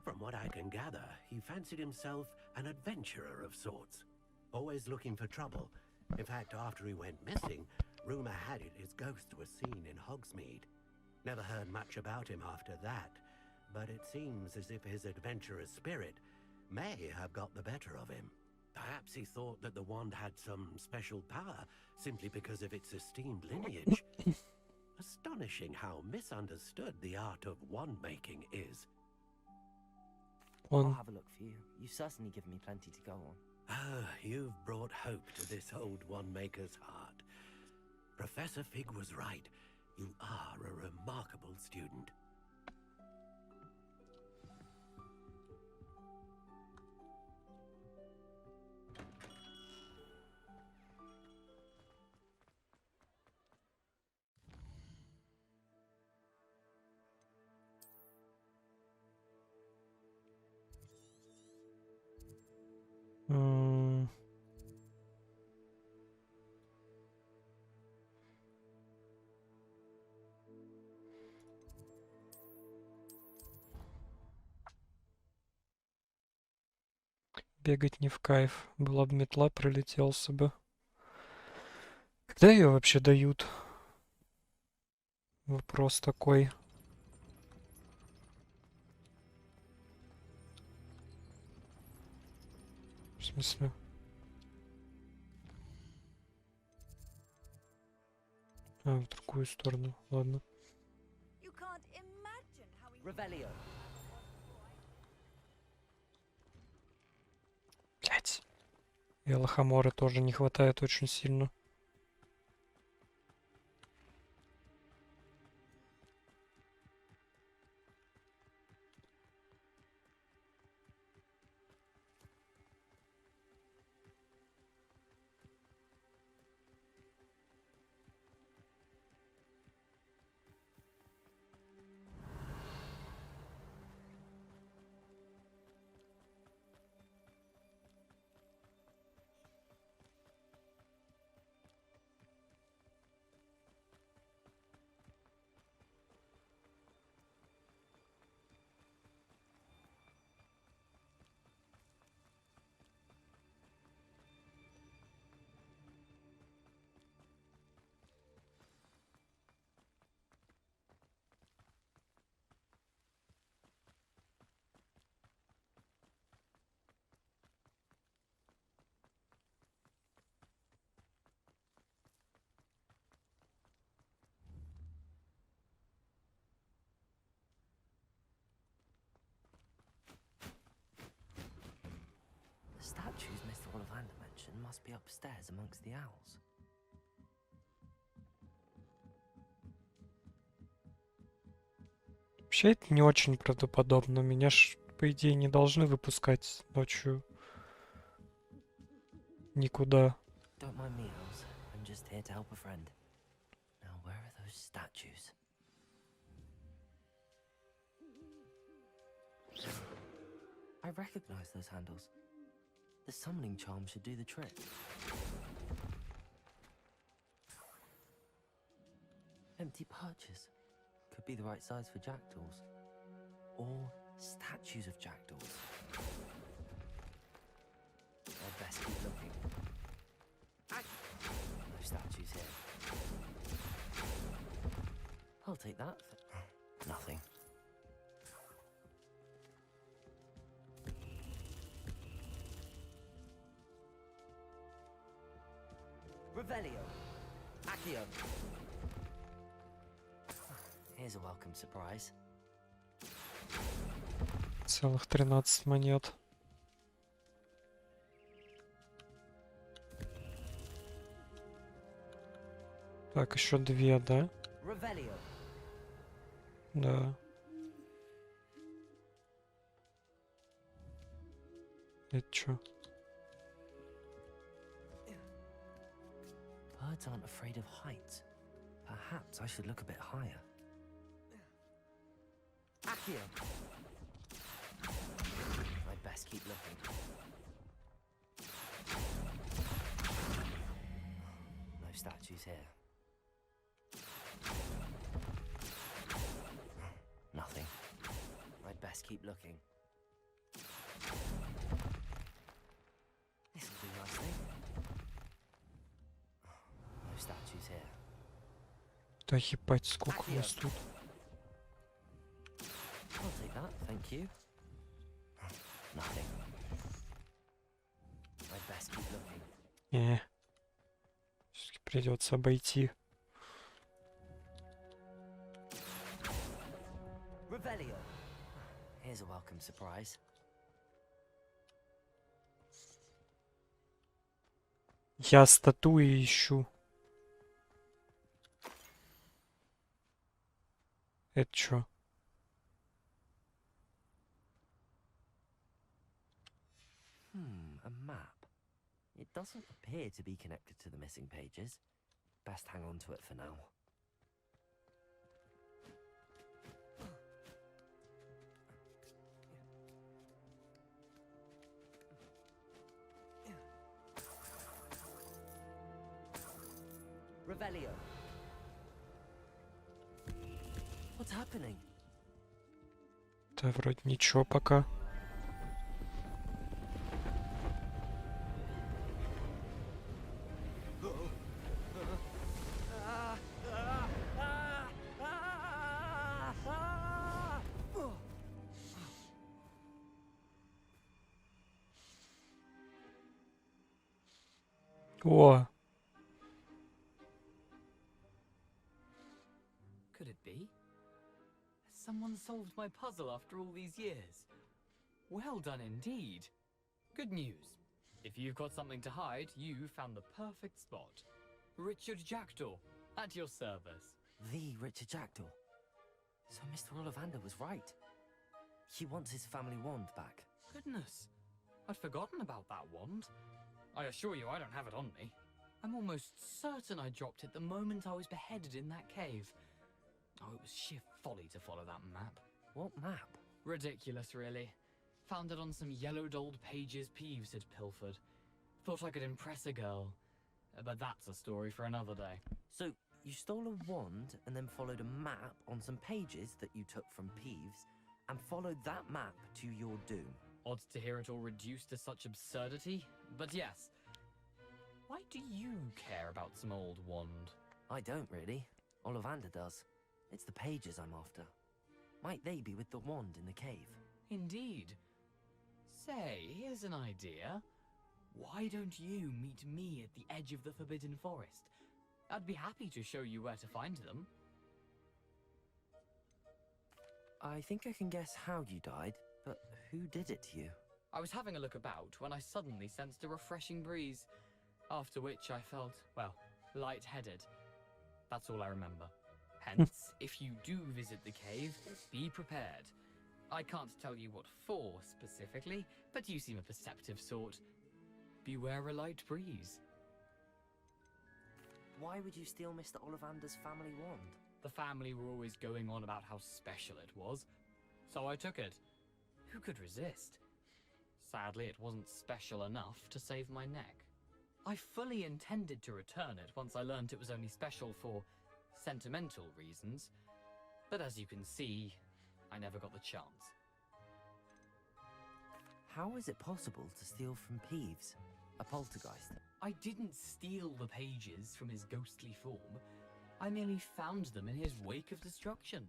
From what I can gather, he fancied himself an adventurer of sorts. Always looking for trouble. In fact, after he went missing, rumor had it his ghost was seen in Hogsmeade. Never heard much about him after that, but it seems as if his adventurous spirit may have got the better of him. Perhaps he thought that the wand had some special power simply because of its esteemed lineage. Astonishing how misunderstood the art of wand-making is. I'll Он have a look for you. You've certainly given me plenty to go on. Ah, you've brought hope to this old wand-maker's heart. Professor Fig was right. You are a remarkable student. м, бегать не в кайф. Была бы метла, пролетелся бы. Когда ее вообще дают? Вопрос такой. В смысле? А, в другую сторону. Ладно. You can't imagine how Revelio. Блять. И Лохоморы тоже не хватает очень сильно. The statues Mr. Ollivander mentioned must be upstairs amongst the owls. Вообще это не очень правдоподобно. Меня ж, по идее, не должны выпускать ночью никуда. Don't mind me, owls. I'm just here to help a friend. Now, where are those statues? I recognize those handles. The summoning charm should do the trick. Empty perches. Could be the right size for jackdaws. Or statues of jackdaws. I'd best keep looking. No statues here. I'll take that. Nothing. Revelio. Accio. Here's a welcome surprise. Целых 13 монет. Так, еще 2, да? Revelio. Да. Это чё? Birds aren't afraid of heights. Perhaps I should look a bit higher. Accio. I'd best keep looking. No statues here. Nothing. I'd best keep looking. This'll do nicely. No statues here. Да ебать, сколько у нас тут. I'll take that, thank you. Nothing. I'd best keep looking. Все-таки придется обойти. Revelio. Here's a welcome surprise. Я статуи ищу. Это чё? A map. It doesn't appear to be connected to the missing pages. Best hang on to it for now. Revelio. What's happening? Да вроде ничего пока. О, Could it be? Has someone solved my puzzle after all these years? Well done indeed. Good news. If you've got something to hide, you found the perfect spot. Richard Jackdaw, at your service. The Richard Jackdaw. So Mr. Ollivander was right. He wants his family wand back. Goodness, I'd forgotten about that wand. I assure you I don't have it on me. I'm almost certain I dropped it the moment I was beheaded in that cave. Oh, it was sheer folly to follow that map. What map? Ridiculous, really. Found it on some yellowed old pages Peeves had pilfered. Thought I could impress a girl. But that's a story for another day. So, you stole a wand and then followed a map on some pages that you took from Peeves and followed that map to your doom. Odd to hear it all reduced to such absurdity, but yes. Why do you care about some old wand? I don't really. Ollivander does. It's the pages I'm after. Might they be with the wand in the cave? Indeed. Say, here's an idea. Why don't you meet me at the edge of the Forbidden Forest? I'd be happy to show you where to find them. I think I can guess how you died, but who did it to you? I was having a look about when I suddenly sensed a refreshing breeze, after which I felt, well, lightheaded. That's all I remember. Hence, if you do visit the cave, be prepared. I can't tell you what for specifically, but you seem a perceptive sort. Beware a light breeze. Why would you steal Mr. Ollivander's family wand? The family were always going on about how special it was, so I took it. Who could resist? Sadly, it wasn't special enough to save my neck. I fully intended to return it once I learned it was only special for sentimental reasons, but as you can see, I never got the chance. How is it possible to steal from Peeves, a poltergeist? I didn't steal the pages from his ghostly form. I merely found them in his wake of destruction.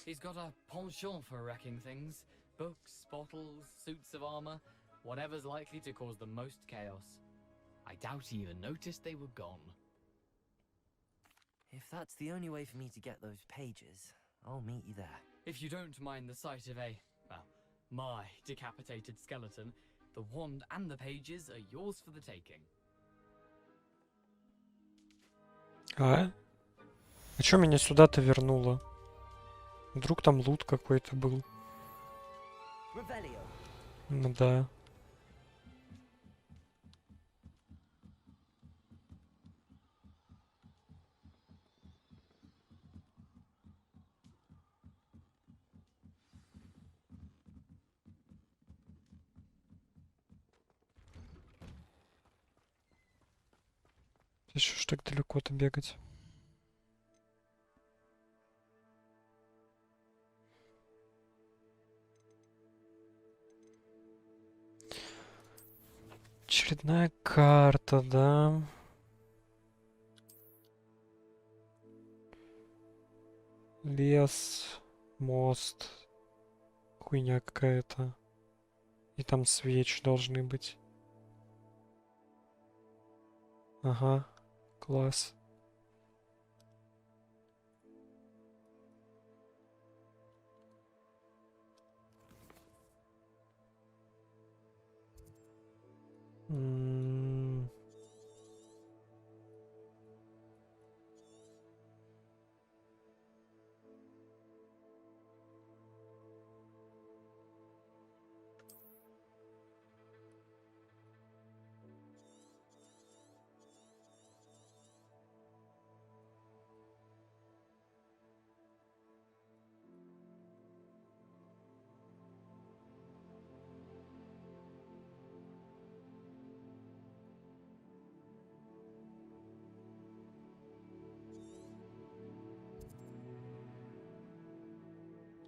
He's got a penchant for wrecking things. Books, bottles, suits of armor, whatever's likely to cause the most chaos. I doubt he even noticed they were gone. If that's the only way for me to get those pages, I'll meet you there. If you don't mind the sight of a, well, my decapitated skeleton, the wand and the pages are yours for the taking. А чё меня сюда-то вернуло? Вдруг там лут какой-то был? Revelio. Ну да. Еще ж так далеко-то бегать. Очередная карта, да. Лес, мост, хуйня какая-то. И там свечи должны быть. Ага, класс. М.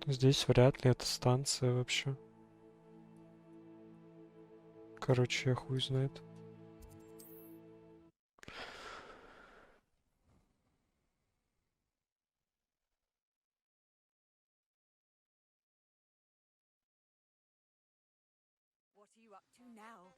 Здесь вряд ли это станция вообще. Короче, я хуй знает. What are you up to now?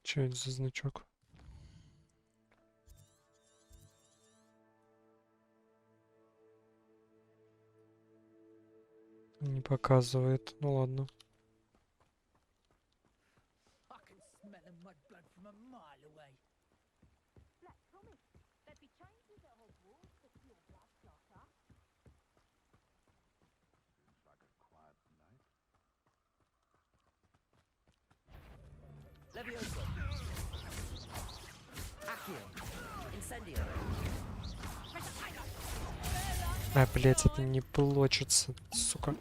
Что это за значок? Не показывает. Ну ладно. I can smell the mud blood from a mile away. Black promise. There'd be changes at Hogwarts for pure blood starter. Seems like a quiet night. Levioso. Accio. Incendio. А, блять, это не получится, сука.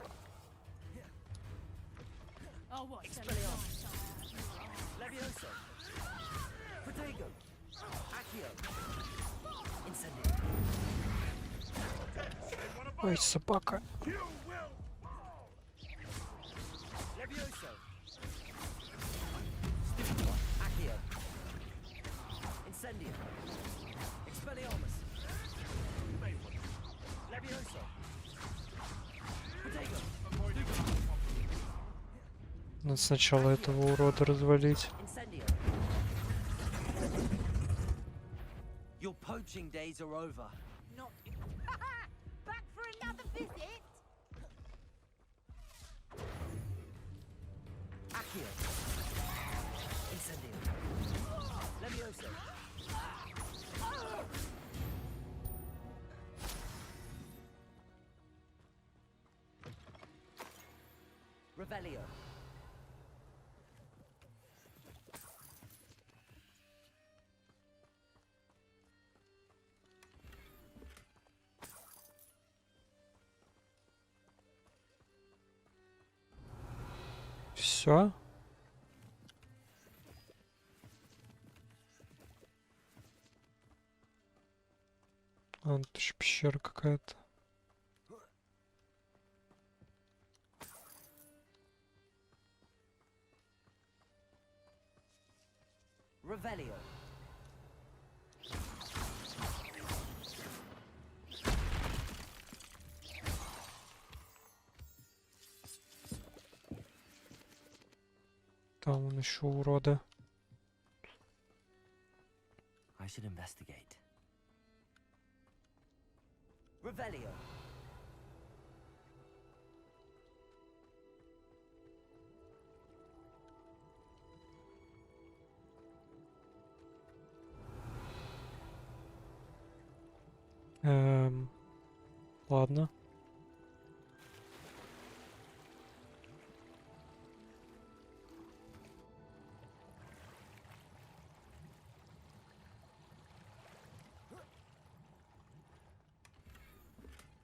Oh, what? Expelliarmus. Levioso. Protego. Accio. Incendio. Ой, собака. Levioso. Accio. Incendio. Expelliarmus. Levioso. Protego. Надо сначала этого урода развалить. Incendio. Your poaching days are over. Not. Back for another visit? Accio. Incendio. Levioso. Revelio. Все. А, тут еще пещера какая-то. Revelio. Там он еще урода. I should investigate. Revelio. Ладно.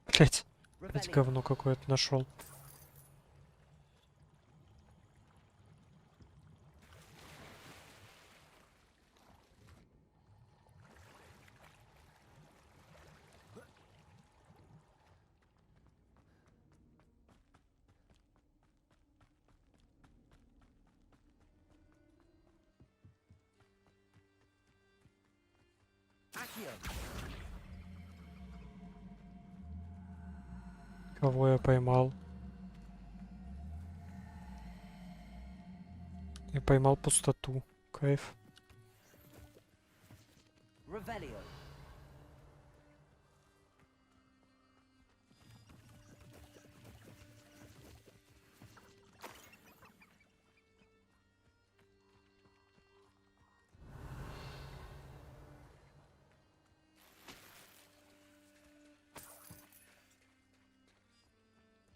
Блять, опять Revelio. говно какое-то нашел. Accio. Кого я поймал? Я поймал пустоту. Кайф. Revelio.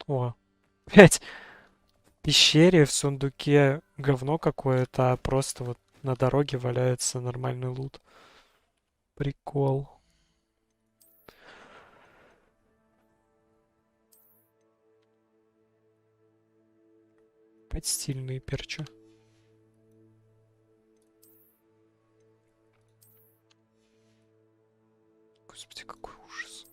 О, блять. В пещере, в сундуке говно какое-то, а просто вот на дороге валяется нормальный лут. Прикол. Опять стильные перчи. Господи, какой ужас.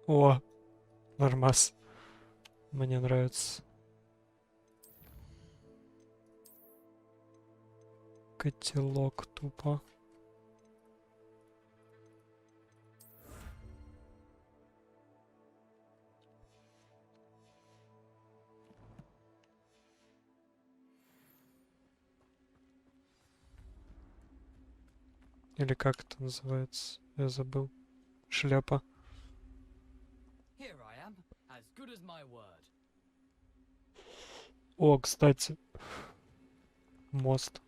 О, нормас. Мне нравится. Котелок тупо. Или как это называется? Я забыл. Шляпа. Here I am, as good as my word. О, кстати. Мост.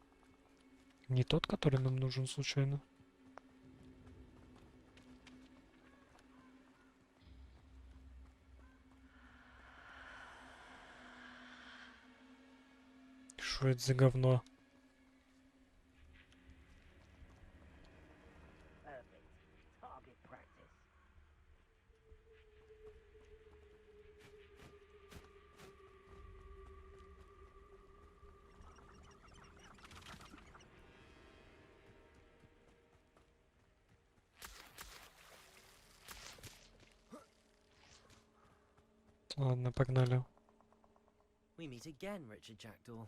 Не тот, который нам нужен случайно? Что это за говно? Perfect. Target practice. Ладно, погнали. We meet again, Richard Jackdaw.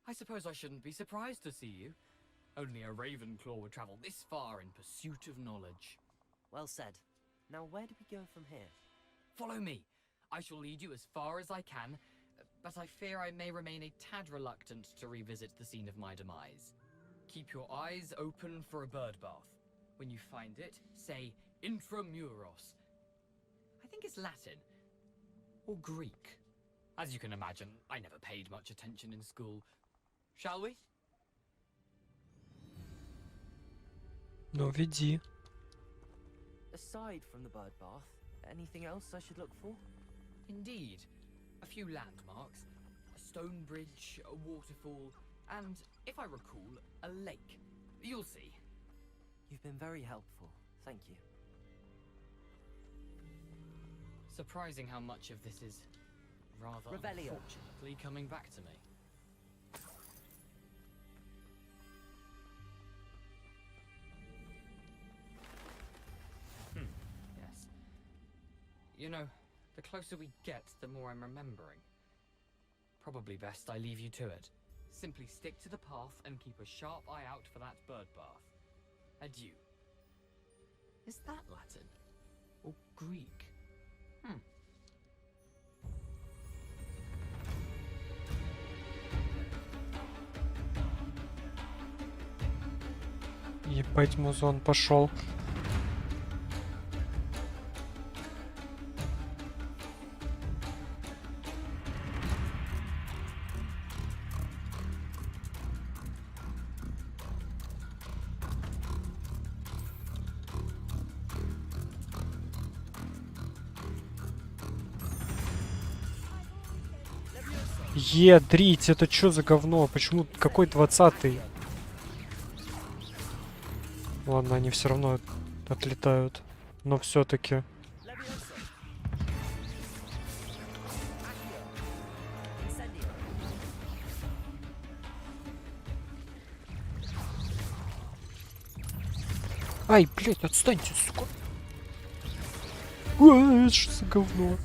I suppose I shouldn't be surprised to see you. Only a Ravenclaw would travel this far in pursuit of knowledge. Well said. Now where do we go from here? Follow me. I shall lead you as far as I can, but I fear I may remain a tad reluctant to revisit the scene of my demise. Keep your eyes open for a bird bath. When you find it, say intramuros. I think it's Latin. Or Greek. As you can imagine, I never paid much attention in school. Shall we? Ну, веди. Aside from the bird bath, anything else I should look for? Indeed. A few landmarks. A stone bridge, a waterfall, and, if I recall, a lake. You'll see. You've been very helpful. Thank you. Surprising how much of this is rather Revelio. unfortunately coming back to me. Yes. You know, the closer we get, the more I'm remembering. Probably best I leave you to it. Simply stick to the path and keep a sharp eye out for that bird bath. Adieu. Is that Latin? Or Greek? Ебать, музон пошел. Едрить, это чё за говно? Почему какой 20-й? Ладно, они все равно отлетают. Но все-таки. Levioso. Accio. Incendio. Ай, блядь, отстаньте, сука. Это что за говно?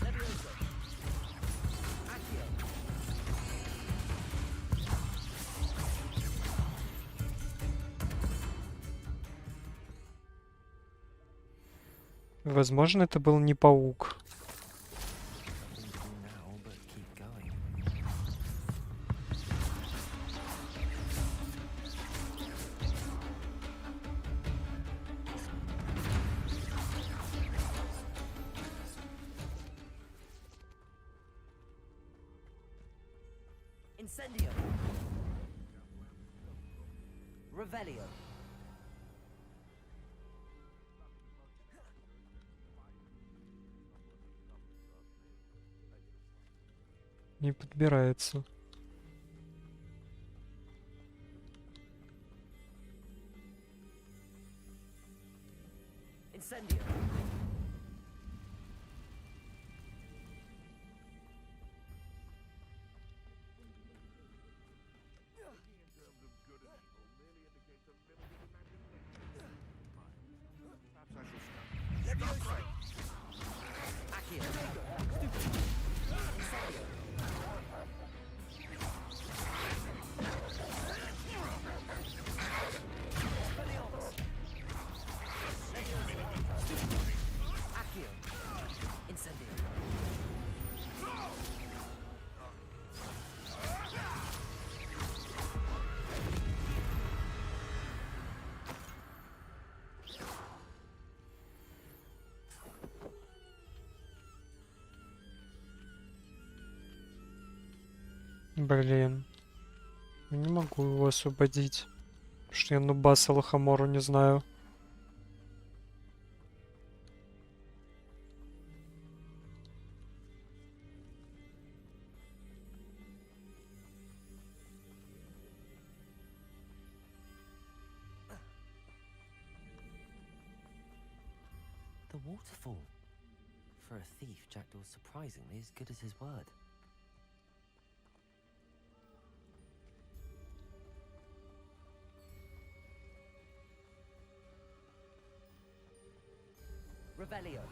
Levioso. Accio. Возможно, это был не паук. Now, but keep going. Incendio. Revelio. Не подбирается. Incendio. Levioso. Accio. Incendio. Expelliarmus. Levioso. Accio. Incendio. Блин. Я не могу его освободить. Потому что я Нубаса Лохомору не знаю. The waterfall. For a thief, Jackdaw's surprisingly as good as his word. Revelio.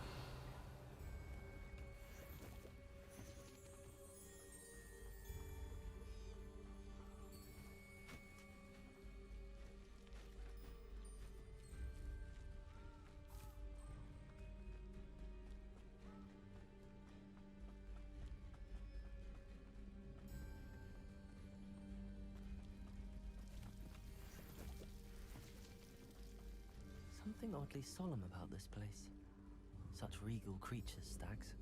Something oddly solemn about this place. Such regal creatures, stags.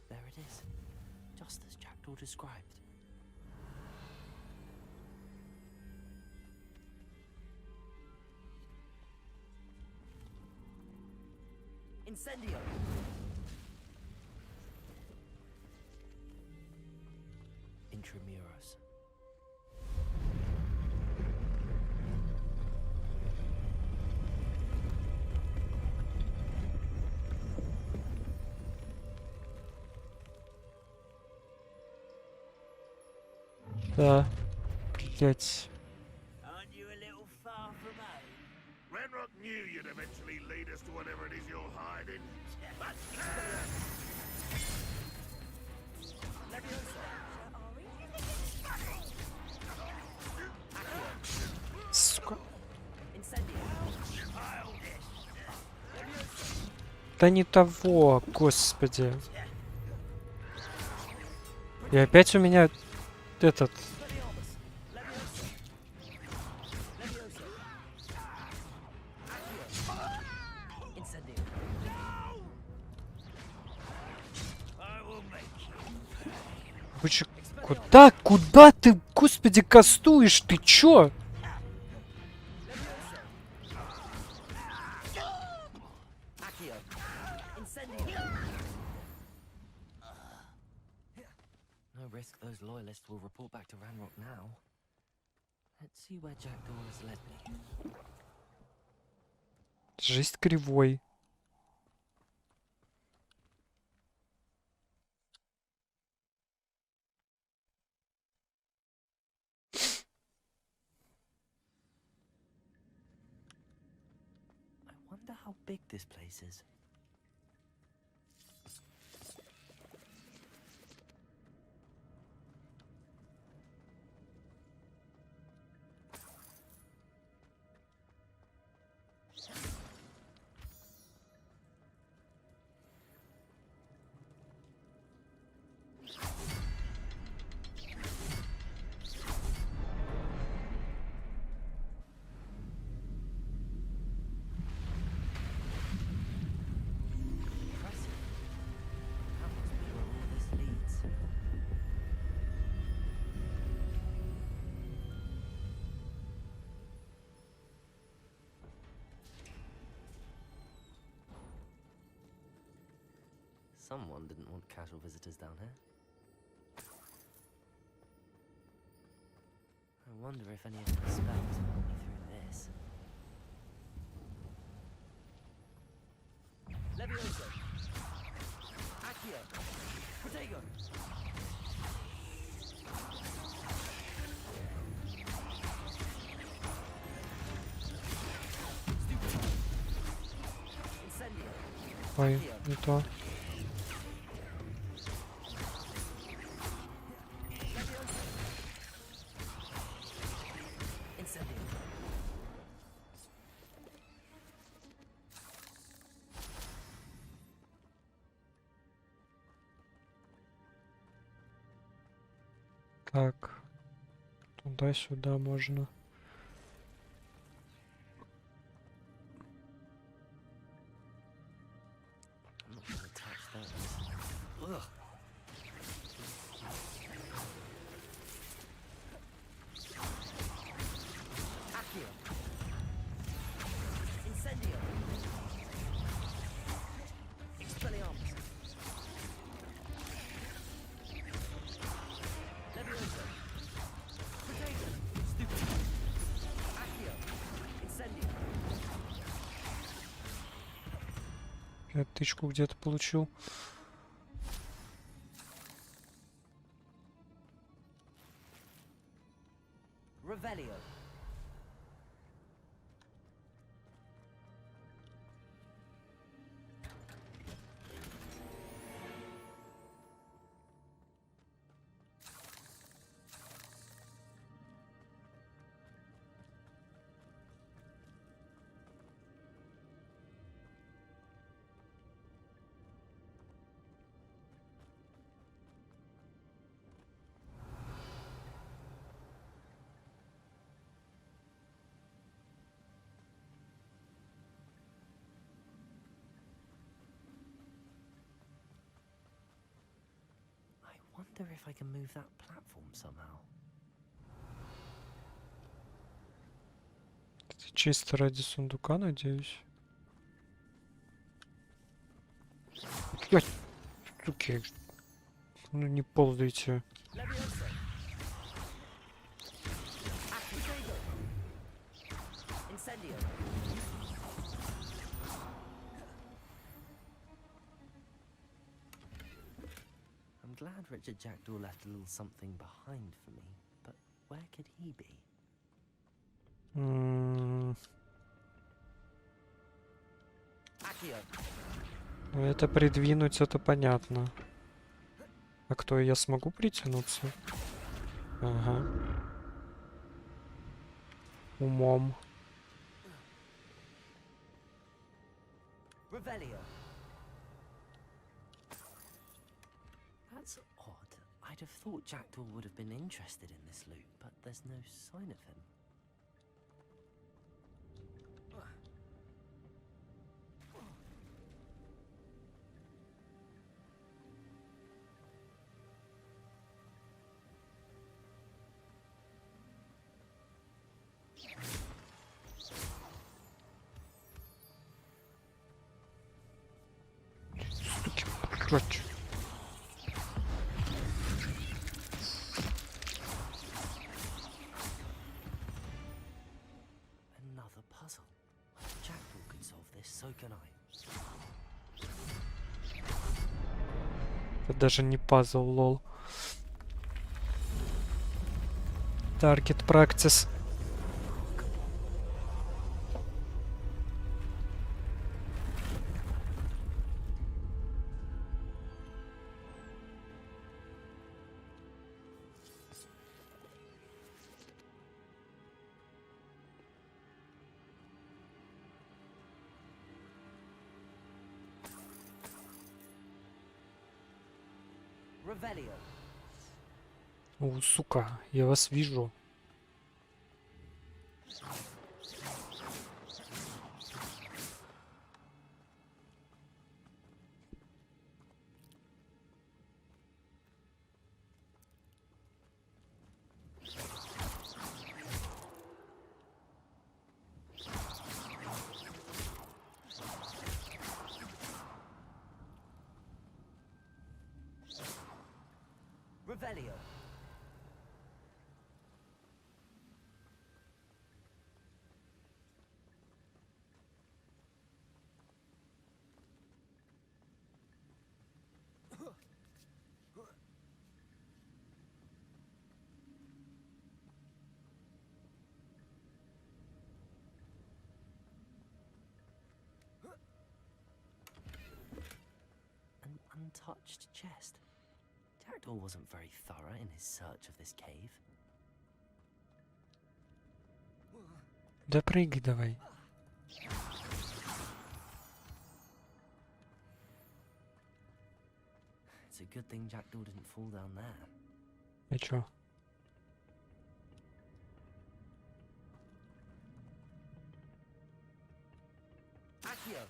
There it is, just as Jackdaw described. Incendio. Intramuros. Да. Блять. Aren't you a little far from home? Ranrock knew you'd eventually lead us to whatever it is you're hiding. But Сука. Incendio. Да не того, господи. И опять у меня этот... Incendio. Вы чё, куда ты, господи, кастуешь? Ты чё? Accio. Incendio. No risk those loyalists will report back to Ranrock now. Let's see where Jackdaw has led me. Жизнь кривой. I wonder how big this place is. Impressive. That must be where all this leads. Someone didn't want casual visitors down here. I wonder if any of my spells will help me through this. Levioso! Accio! Protego! Incendio! Ой, не то. Incendio! Так. Туда-сюда можно. I'm not gonna touch those. Ugh. Accio! Incendio! Expelliarmus! Levioso! Protego! Stupid! Accio! Incendio! Я тычку где-то получил. Revelio! I wonder if I can move that platform somehow. Это чисто ради сундука, надеюсь. Ой, суки. Ну не ползайте. Leviosa. Accusago. Incendio. I'm glad Richard Jackdaw left a little something behind for me, but where could he be? Accio. Ну, это придвинуть, это понятно. А кто, я смогу притянуться? Ага. Умом. Revelio. That's odd. I'd have thought Jackdaw would have been interested in this loot, but there's no sign of him. Суки, короче. Another puzzle. If Jackdaw could solve this, so can I. Это даже не пазл, лол. Target practice. Revelio. О, сука, я вас вижу. Revelio. An untouched chest. Jackdaw wasn't very thorough in his search of this cave. Да прыгай давай. It's a good thing Jackdaw didn't fall down there. А чё? Accio.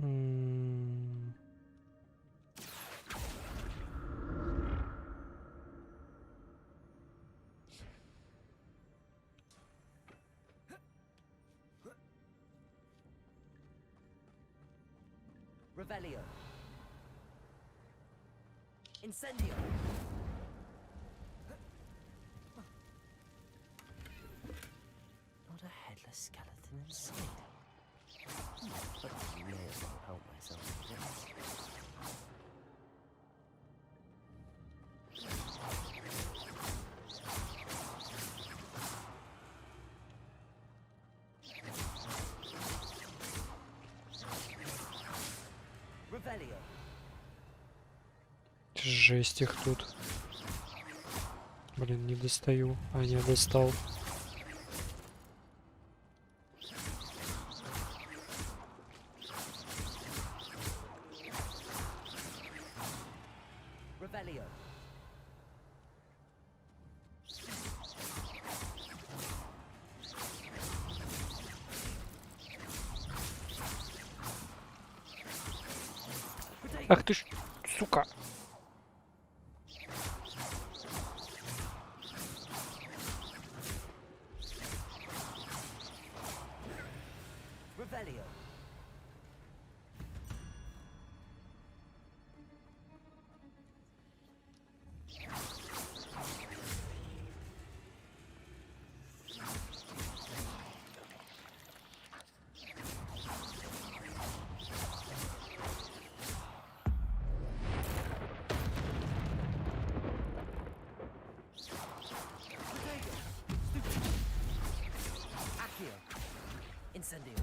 М, Revelio. Incendio. Not a headless skeleton inside. But I may as well help myself to this. Revelio. жесть их тут. Блин, не достаю. А, не достал. Revelio. Ах ты ж, сука. Revelio. Accio. Incendio.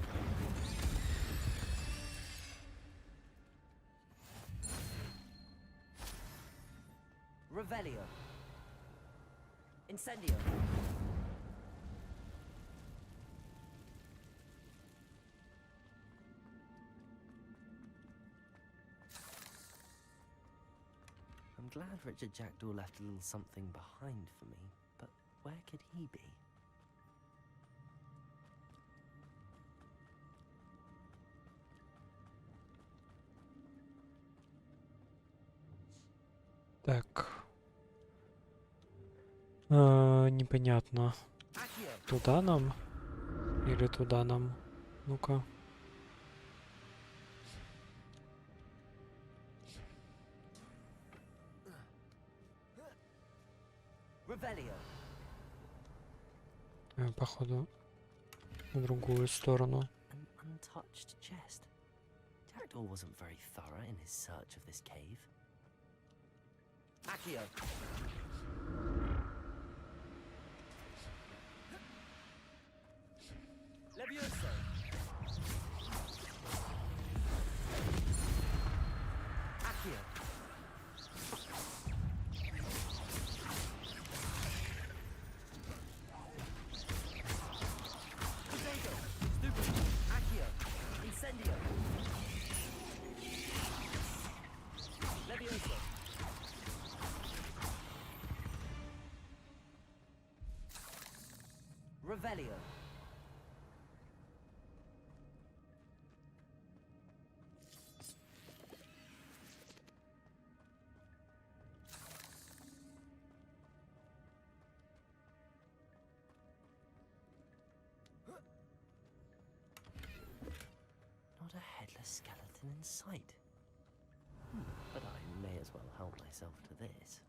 Revelio. Incendio. I'm glad Richard Jackdaw left a little something behind for me, but where could he be? Так. Непонятно. Accio. Туда нам? Или туда нам? Ну-ка. Revelio. Походу, в другую сторону. An untouched chest. Jackdaw wasn't very thorough in his search of this cave. Accio. Levioso. Accio. Potato. Stupid. Accio. Incendio. Levioso. Revelio. Not a headless skeleton in sight. But I may as well help myself to this.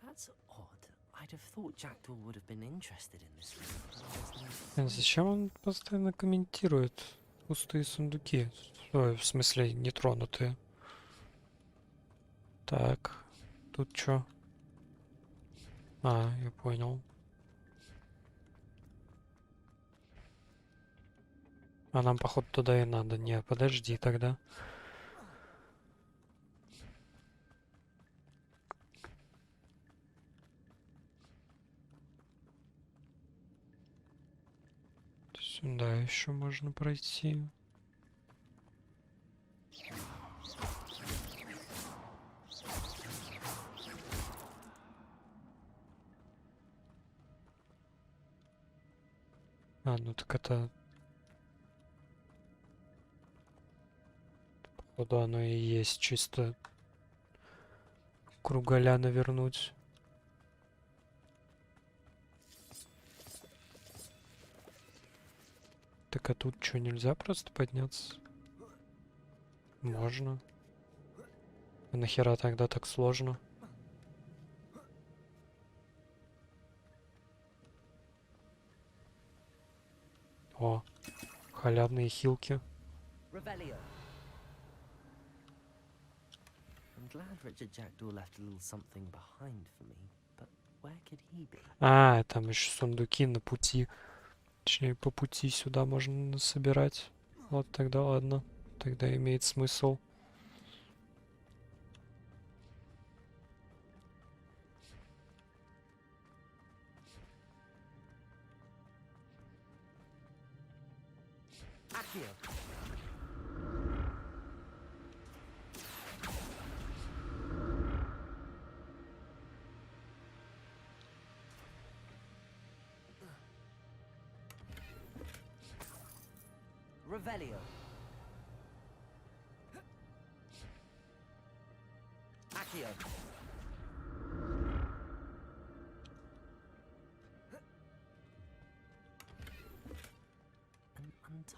That's odd. I'd have thought Jackdaw would have been interested in this room. Зачем он постоянно комментирует пустые сундуки? Ой, в смысле, нетронутые. Так, тут чё? А, я понял. А нам, походу, туда и надо. Не, подожди тогда. Сюда еще можно пройти. А, ну так это... Походу оно и есть, чисто кругаля навернуть. Так а тут что, нельзя просто подняться? Можно. А нахера тогда так сложно? О, халявные хилки. Revelio. I'm glad Richard Jackdaw left a little something behind for me, but where could he be? А, там еще сундуки на пути. Точнее, по пути сюда можно собирать. Вот тогда ладно. Тогда имеет смысл. Accio. Revelio. Accio.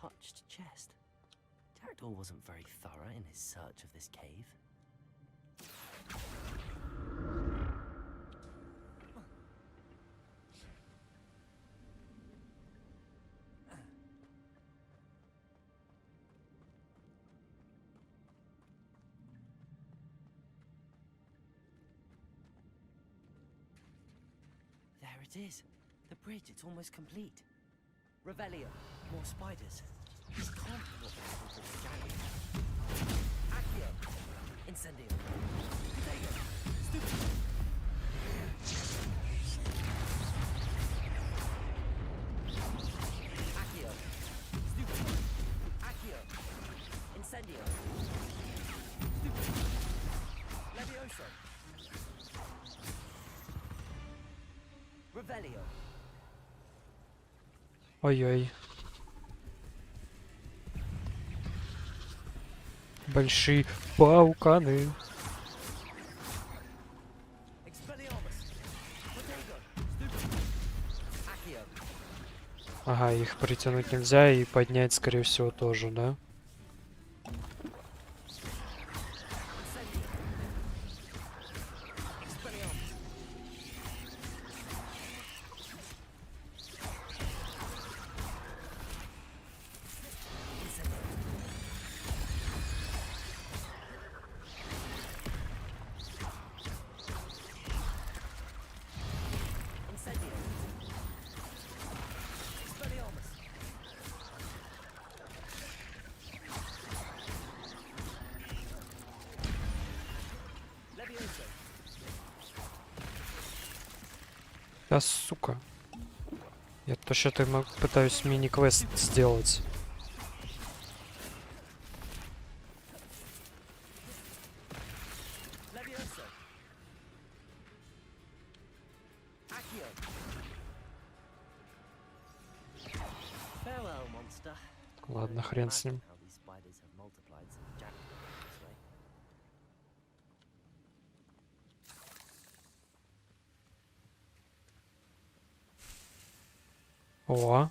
untouched chest. Jackdaw wasn't very thorough in his search of this cave. There it is. The bridge, it's almost complete. Revelio. More spiders. This can't be what they're able to do. Accio. Incendio. Potato. Stupid. Accio. Stupid. Accio. Incendio. Stupid. Levioso. Revelio. Ой-ой. Большие пауканы. Expelliarmus. Potato. Stupid. Accio. Ага, их притянуть нельзя и поднять, скорее всего, тоже, да? Incendio. Expelliarmus. Incendio. Incendio. Expelliarmus. Levioso. Да, сука. Я то что-то пытаюсь мини-квест сделать. Levioso. Accio. Farewell, monster. Ладно, хрен с ним. How these spiders have multiplied since Jack came this way. О.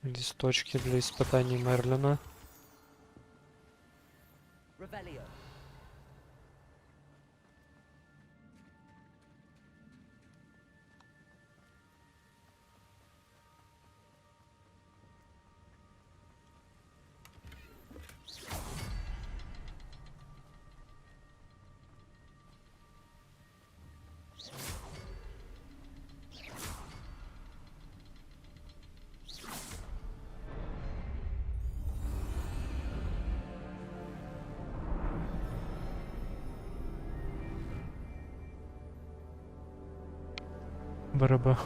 Листочки для испытаний Мерлина. Revelio. Бараба.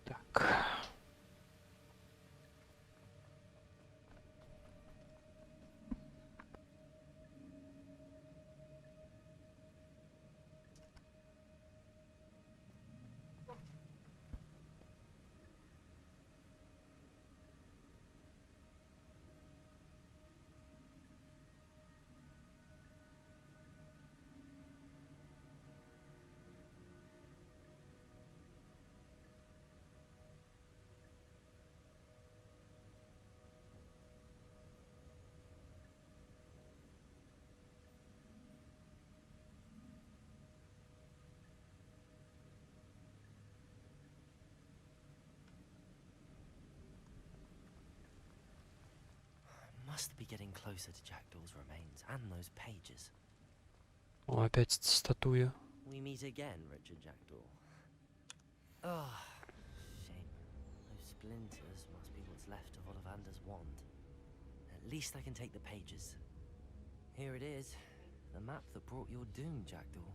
Так. Must be getting closer to Jackdaw's remains and those pages. О, опять статуя. We meet again, Richard Jackdaw. Ah, shame. Those splinters must be what's left of Ollivander's wand. At least I can take the pages. Here it is, the map that brought your doom, Jackdaw.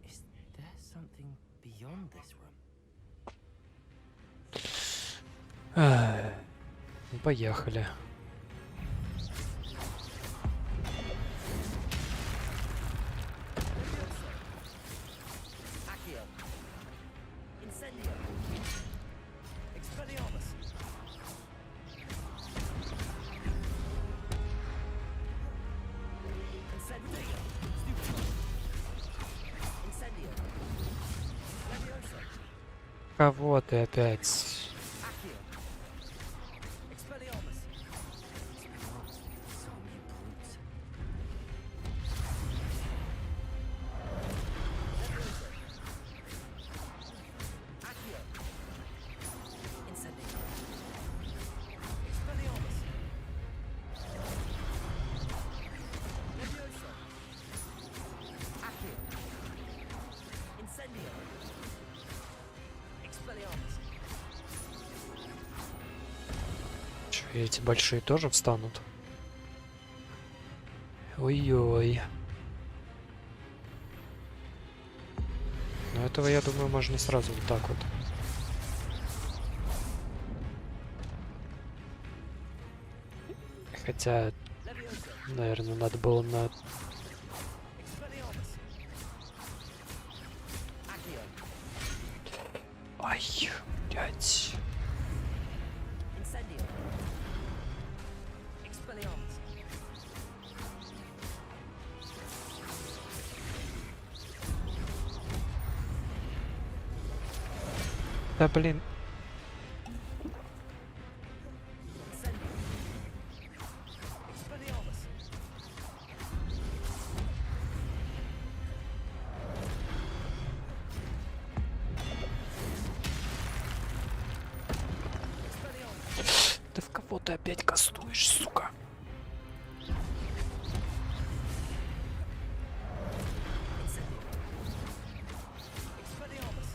Is there something beyond this room? Ну, поехали. Accio. Incendio. Expelliarmus. Кого ты опять? Accio. Expelliarmus. Expelliarmus, disarm you brutes. Levioso. Accio. Incendio. Expelliarmus. Levioso. Accio. Incendio. Expelliarmus. Чё, эти большие тоже встанут? Ой-ой. Но этого, я думаю, можно сразу вот так вот. Хотя, Levioso. наверное, надо было на... Expelliarmus. Accio. Ай, блядь. Incendio. Expelliarmus. Да блин. Incendio. Expelliarmus. Expelliarmus. Ты в кого ты опять кастуешь, сука? Incendio. Expelliarmus.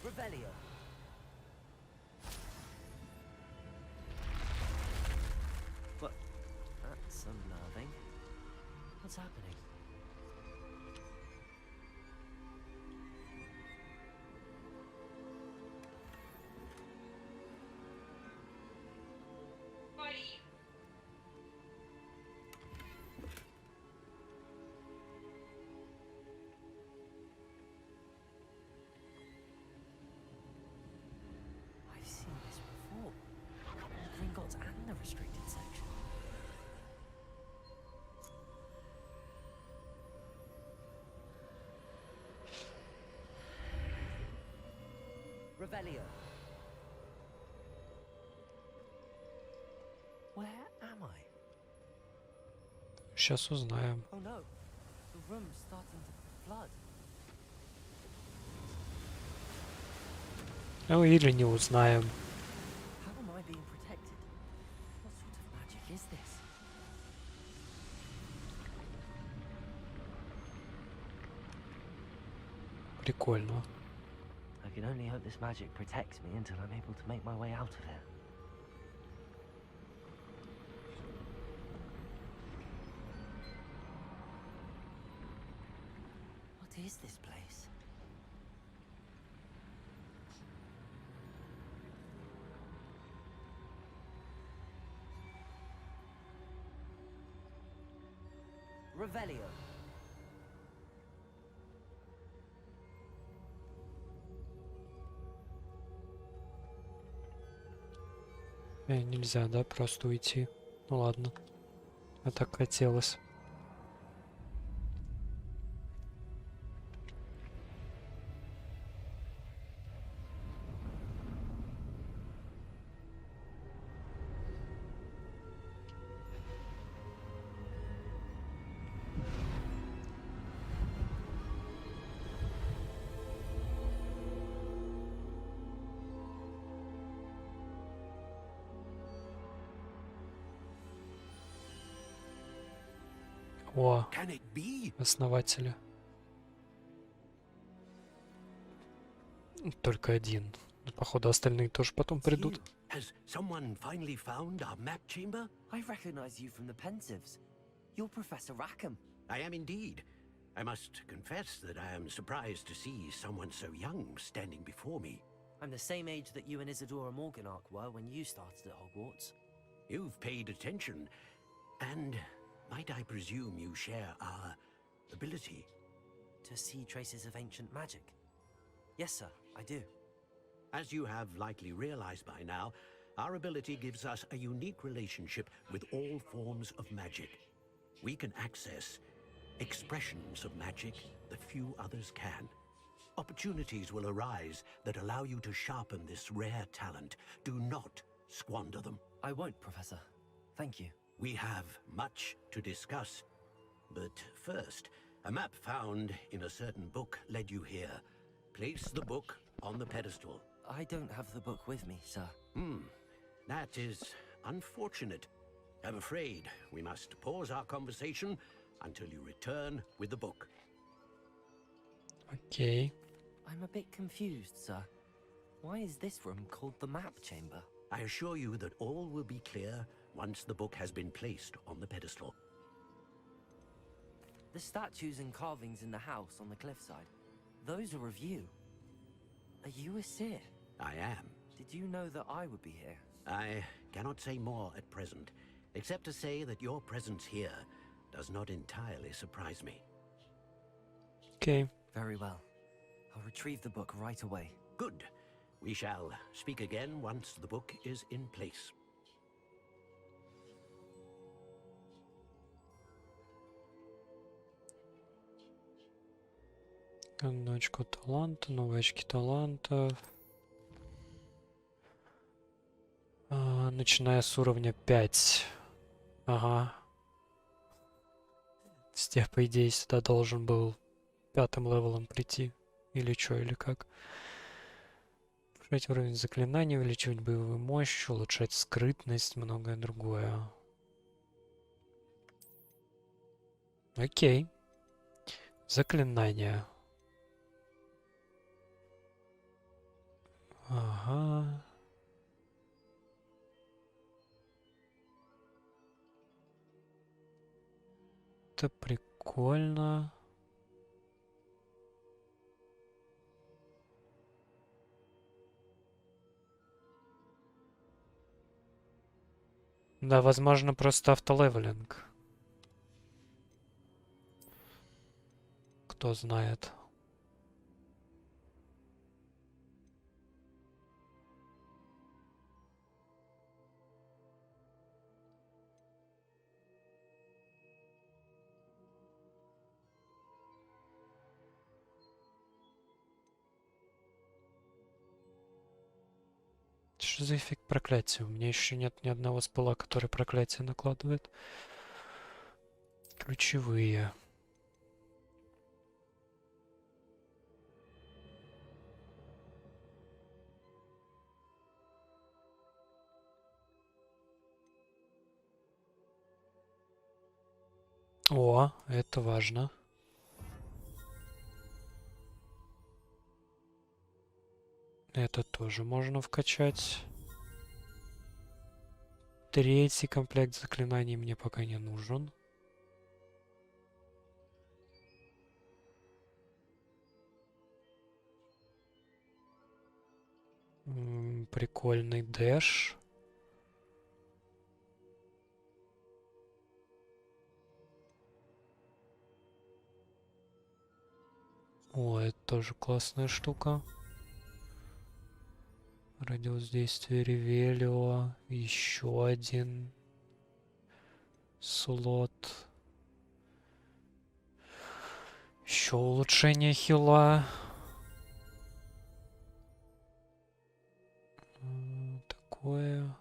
Revelio. But that's unnerving. What's happening? I've seen this before. Gringotts and the restricted section. Revelio. Where am I? Сейчас узнаем. Oh no, the room's starting to flood. Ну или не узнаем. How am I being protected? What sort of magic is this? Прикольно. I can only hope this magic protects me until I'm able to make my way out of here. What is this place? Revelio. Нельзя, да, просто уйти. Ну ладно. А так хотелось. О, Can it be? основатели. Только один. Ну, походу, остальные тоже потом придут. You? Has someone finally found our map chamber? I recognize you from the Pensives. You're Professor Rackham. I am indeed. I must confess that I am surprised to see someone so young standing before me. I'm the same age that you and Isadora Morganach were when you started at Hogwarts. You've paid attention, and might I presume you share our ability? To see traces of ancient magic. Yes, sir, I do. As you have likely realized by now, our ability gives us a unique relationship with all forms of magic. We can access expressions of magic that few others can. Opportunities will arise that allow you to sharpen this rare talent. Do not squander them. I won't, Professor. Thank you. We have much to discuss. But first, a map found in a certain book led you here. Place the book on the pedestal. I don't have the book with me, sir. That is unfortunate. I'm afraid we must pause our conversation until you return with the book. Окей. I'm a bit confused, sir. Why is this room called the map chamber? I assure you that all will be clear once the book has been placed on the pedestal. The statues and carvings in the house on the cliffside, those are of you. Are you a seer? I am. Did you know that I would be here? I cannot say more at present, except to say that your presence here does not entirely surprise me. Окей. Very well. I'll retrieve the book right away. Good. We shall speak again once the book is in place. Одно очко таланта, новые очки талантов. Начиная с уровня 5. Ага. Я, по идее, сюда должен был 5-м левелом прийти. Или чё, или как. Повышать уровень заклинаний, увеличивать боевую мощь, улучшать скрытность, многое другое. Окей. Заклинания. Ага. Это прикольно. Да, возможно, просто автолевелинг. Кто знает. Что за эффект проклятия? У меня еще нет ни одного спела, который проклятие накладывает. Ключевые. О, это важно. Это тоже можно вкачать. Третий комплект заклинаний мне пока не нужен. Прикольный дэш. О, это тоже классная штука. Радиус действия Ревелио. Еще один слот. Еще улучшение хила. Такое.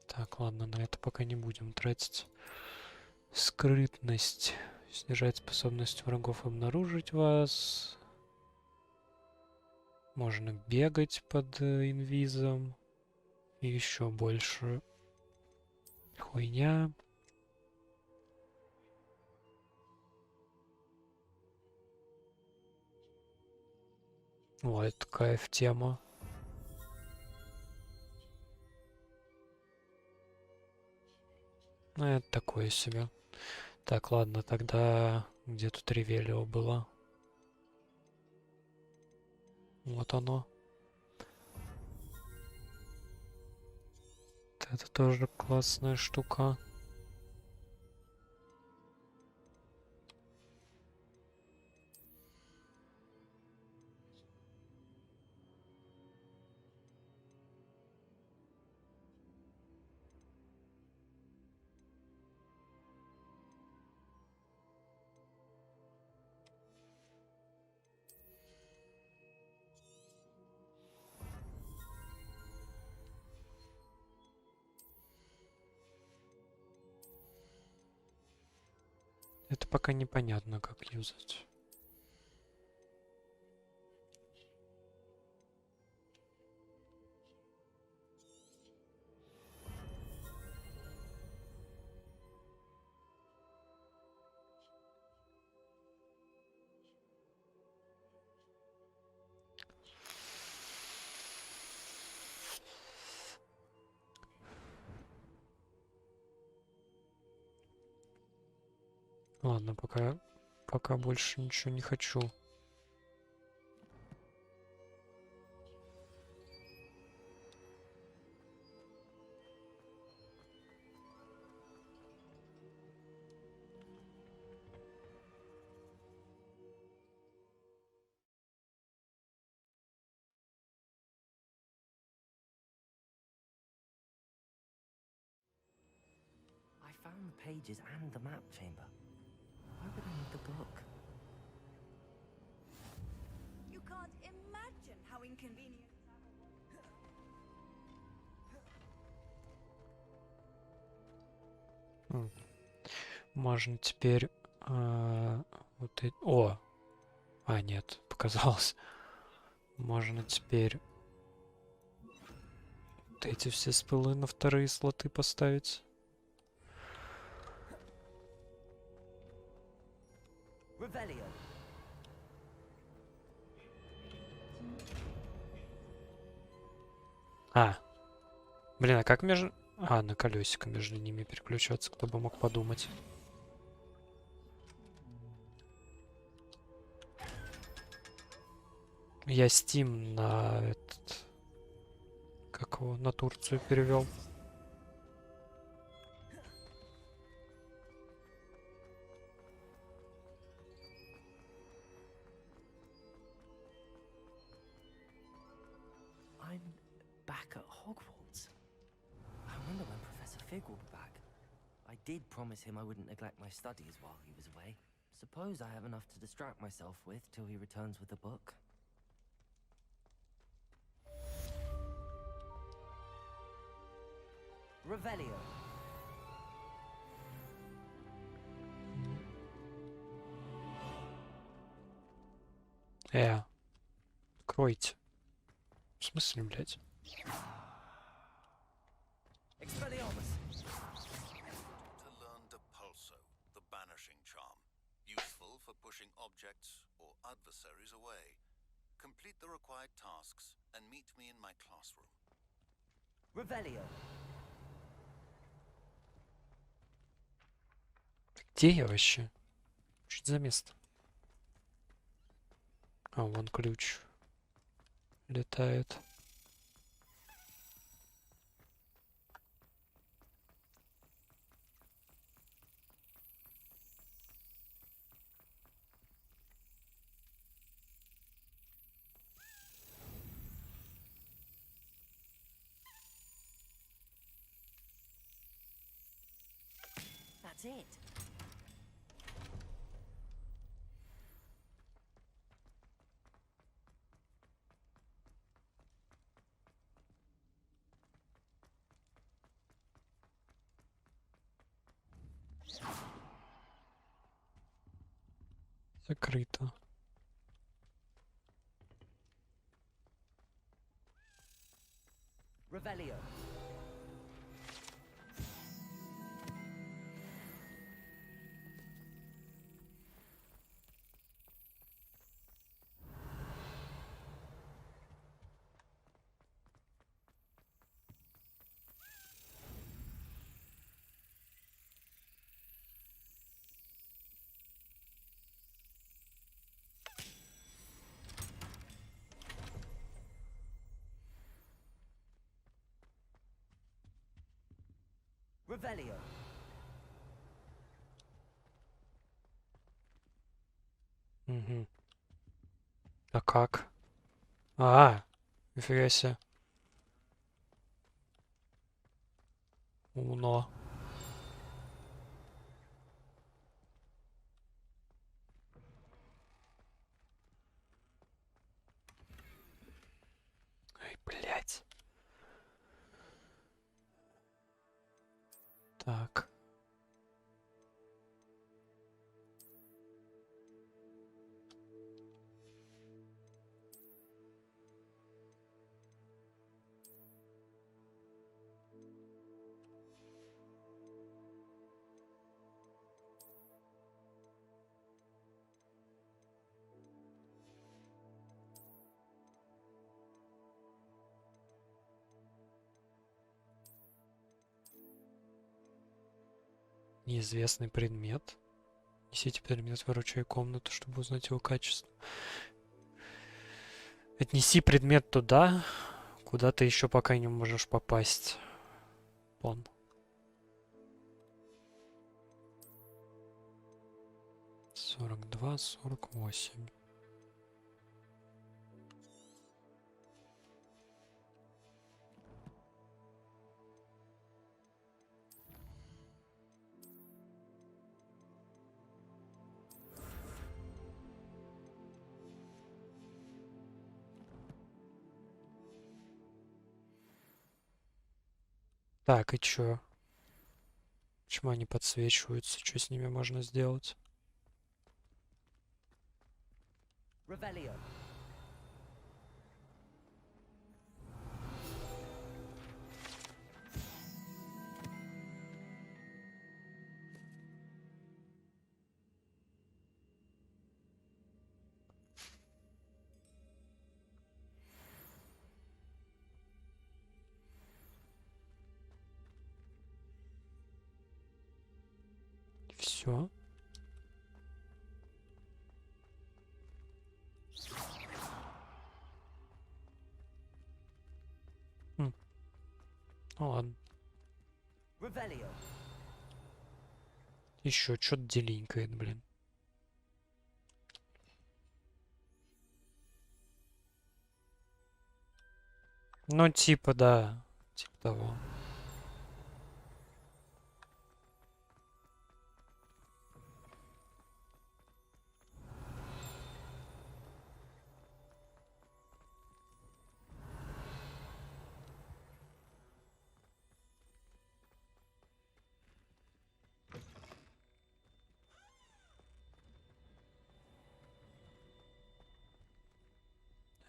Так, ладно, на это пока не будем тратить. Скрытность. Снижает способность врагов обнаружить вас. Можно бегать под инвизом. И еще больше. Хуйня. О, это кайф тема. Ну, это такое себе. Так, ладно, тогда где тут Ревелио было? Вот оно. Это тоже классная штука. Это пока непонятно, как юзать. Ладно, пока больше ничего не хочу. I found the pages and the map chamber. Why would I need the book? You can't imagine how inconvenient. Можно теперь вот эти... О! А, нет, показалось. Можно теперь вот эти все спылы на вторые слоты поставить. Revelio. А! Блин, а как между... А, на колесико между ними переключаться, кто бы мог подумать. Я Steam на этот... Как его? На Турцию перевел. I'm back at Hogwarts. I wonder when Professor Fig will be back. I did promise him I wouldn't neglect my studies while he was away. Suppose I have enough to distract myself with till he returns with the book. Revelio. Кройте. В смысле, блядь? Expelliarmus. To learn Depulso, the banishing charm. Useful for pushing objects or adversaries away. Complete the required tasks and meet me in my classroom. Revelio. Где я вообще? Что это за место? А, вон ключ. Летает. That's it. Закрыто. Revelio. Revelio. Угу. А как? А, нифига себе. Умно. Ай, блядь. Так. Неизвестный предмет. Несите предмет, выручай комнату, чтобы узнать его качество. Отнеси предмет туда, куда ты еще пока не можешь попасть. Вон. — 42, 48. Так, и чё? Почему они подсвечиваются? Что с ними можно сделать? Revelio. Все. Ну ладно. Revelio. Еще что-то деленькает, блин. Ну, типа, да. Типа того.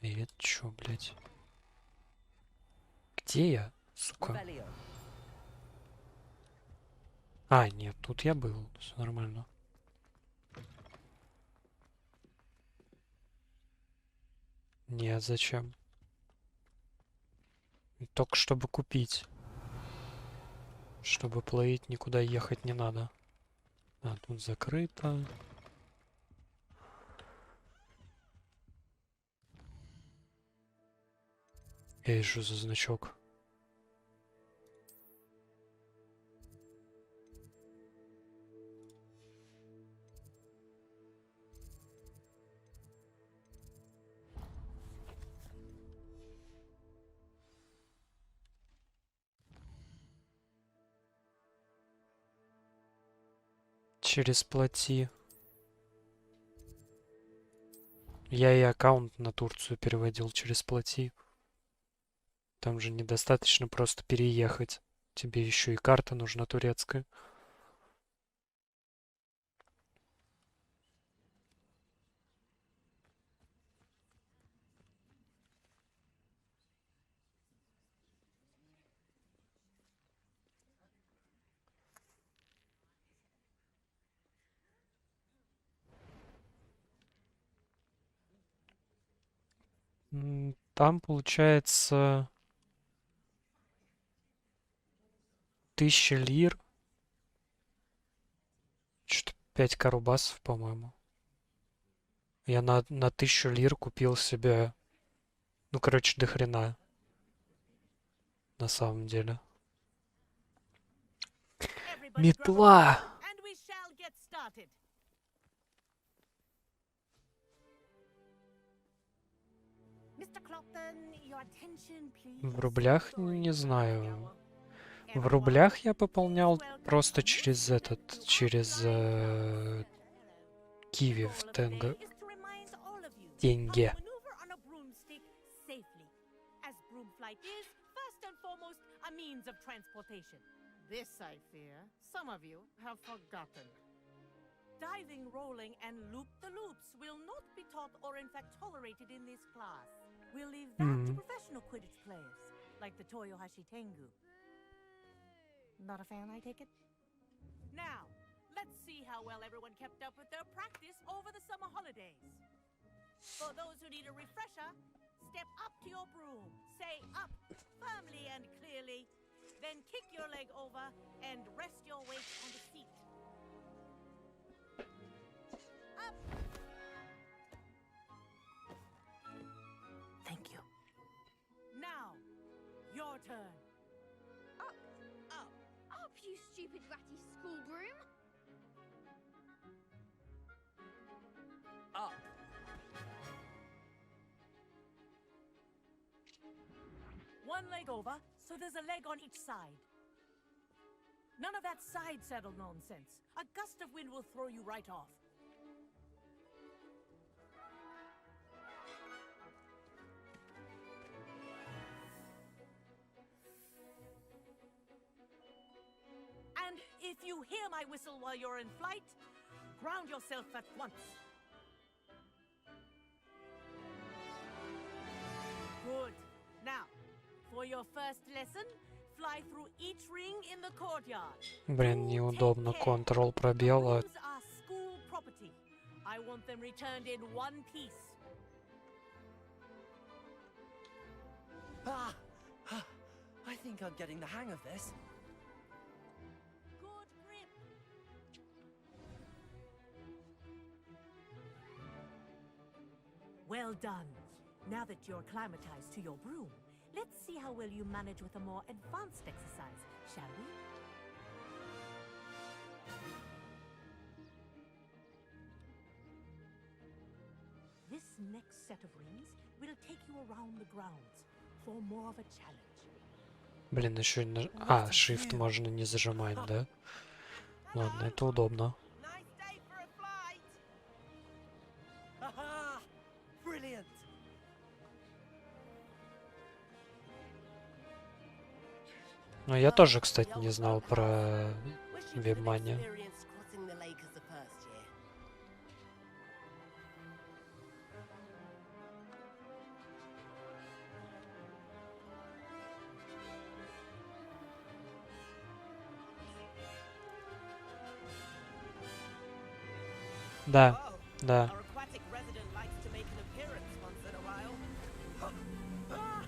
И это чё, блядь? Где я, сука? Revelio. А, нет, тут я был. Все нормально. Нет, зачем? Только чтобы купить. Чтобы плеить, никуда ехать не надо. А, тут закрыто. Эй, что за значок? Через плати. Я и аккаунт на Турцию переводил через плати. Там же недостаточно просто переехать. Тебе еще и карта нужна турецкая. Там получается 1000 лир. Что-то 5 карубасов, по-моему. Я на 1000 лир купил себе... Ну, короче, до хрена. На самом деле. Метла! В рублях не знаю. В рублях я пополнял просто через этот, через Киви в Тенго. Деньги. This, I fear, some of you have forgotten. Diving, rolling, and loop-the-loops will not be taught or in fact tolerated in this class. We'll leave that to professional Quidditch players, like the Toyohashi Tengu. Not a fan, I take it? Now, let's see how well everyone kept up with their practice over the summer holidays. For those who need a refresher, step up to your broom, say up firmly and clearly, then kick your leg over and rest your weight on the seat. ratty school broom. Up. One leg over, so there's a leg on each side. None of that side saddle nonsense. A gust of wind will throw you right off. And if you hear my whistle while you're in flight, ground yourself at once. Good. Now, for your first lesson, fly through each ring in the courtyard. Блин, Do неудобно. take care. Ctrl The пробел. rooms are school property. I want them returned in one piece. Ah! I think I'm getting the hang of this. Good grip. Well done. Now that you're acclimatized to your broom, let's see how well you manage with a more advanced exercise, shall we? This next set of rings will take you around the grounds for more of a challenge. Блин, еще и Shift можно не зажимать, да? Ладно, это удобно. Nice day for a flight. Aha! Brilliant! Но я тоже, кстати, не знал про Wish you could have WebMoney. experienced crossing the lake as the first year. Да, Oh, да. our aquatic resident likes to make an appearance once in a while. Ah!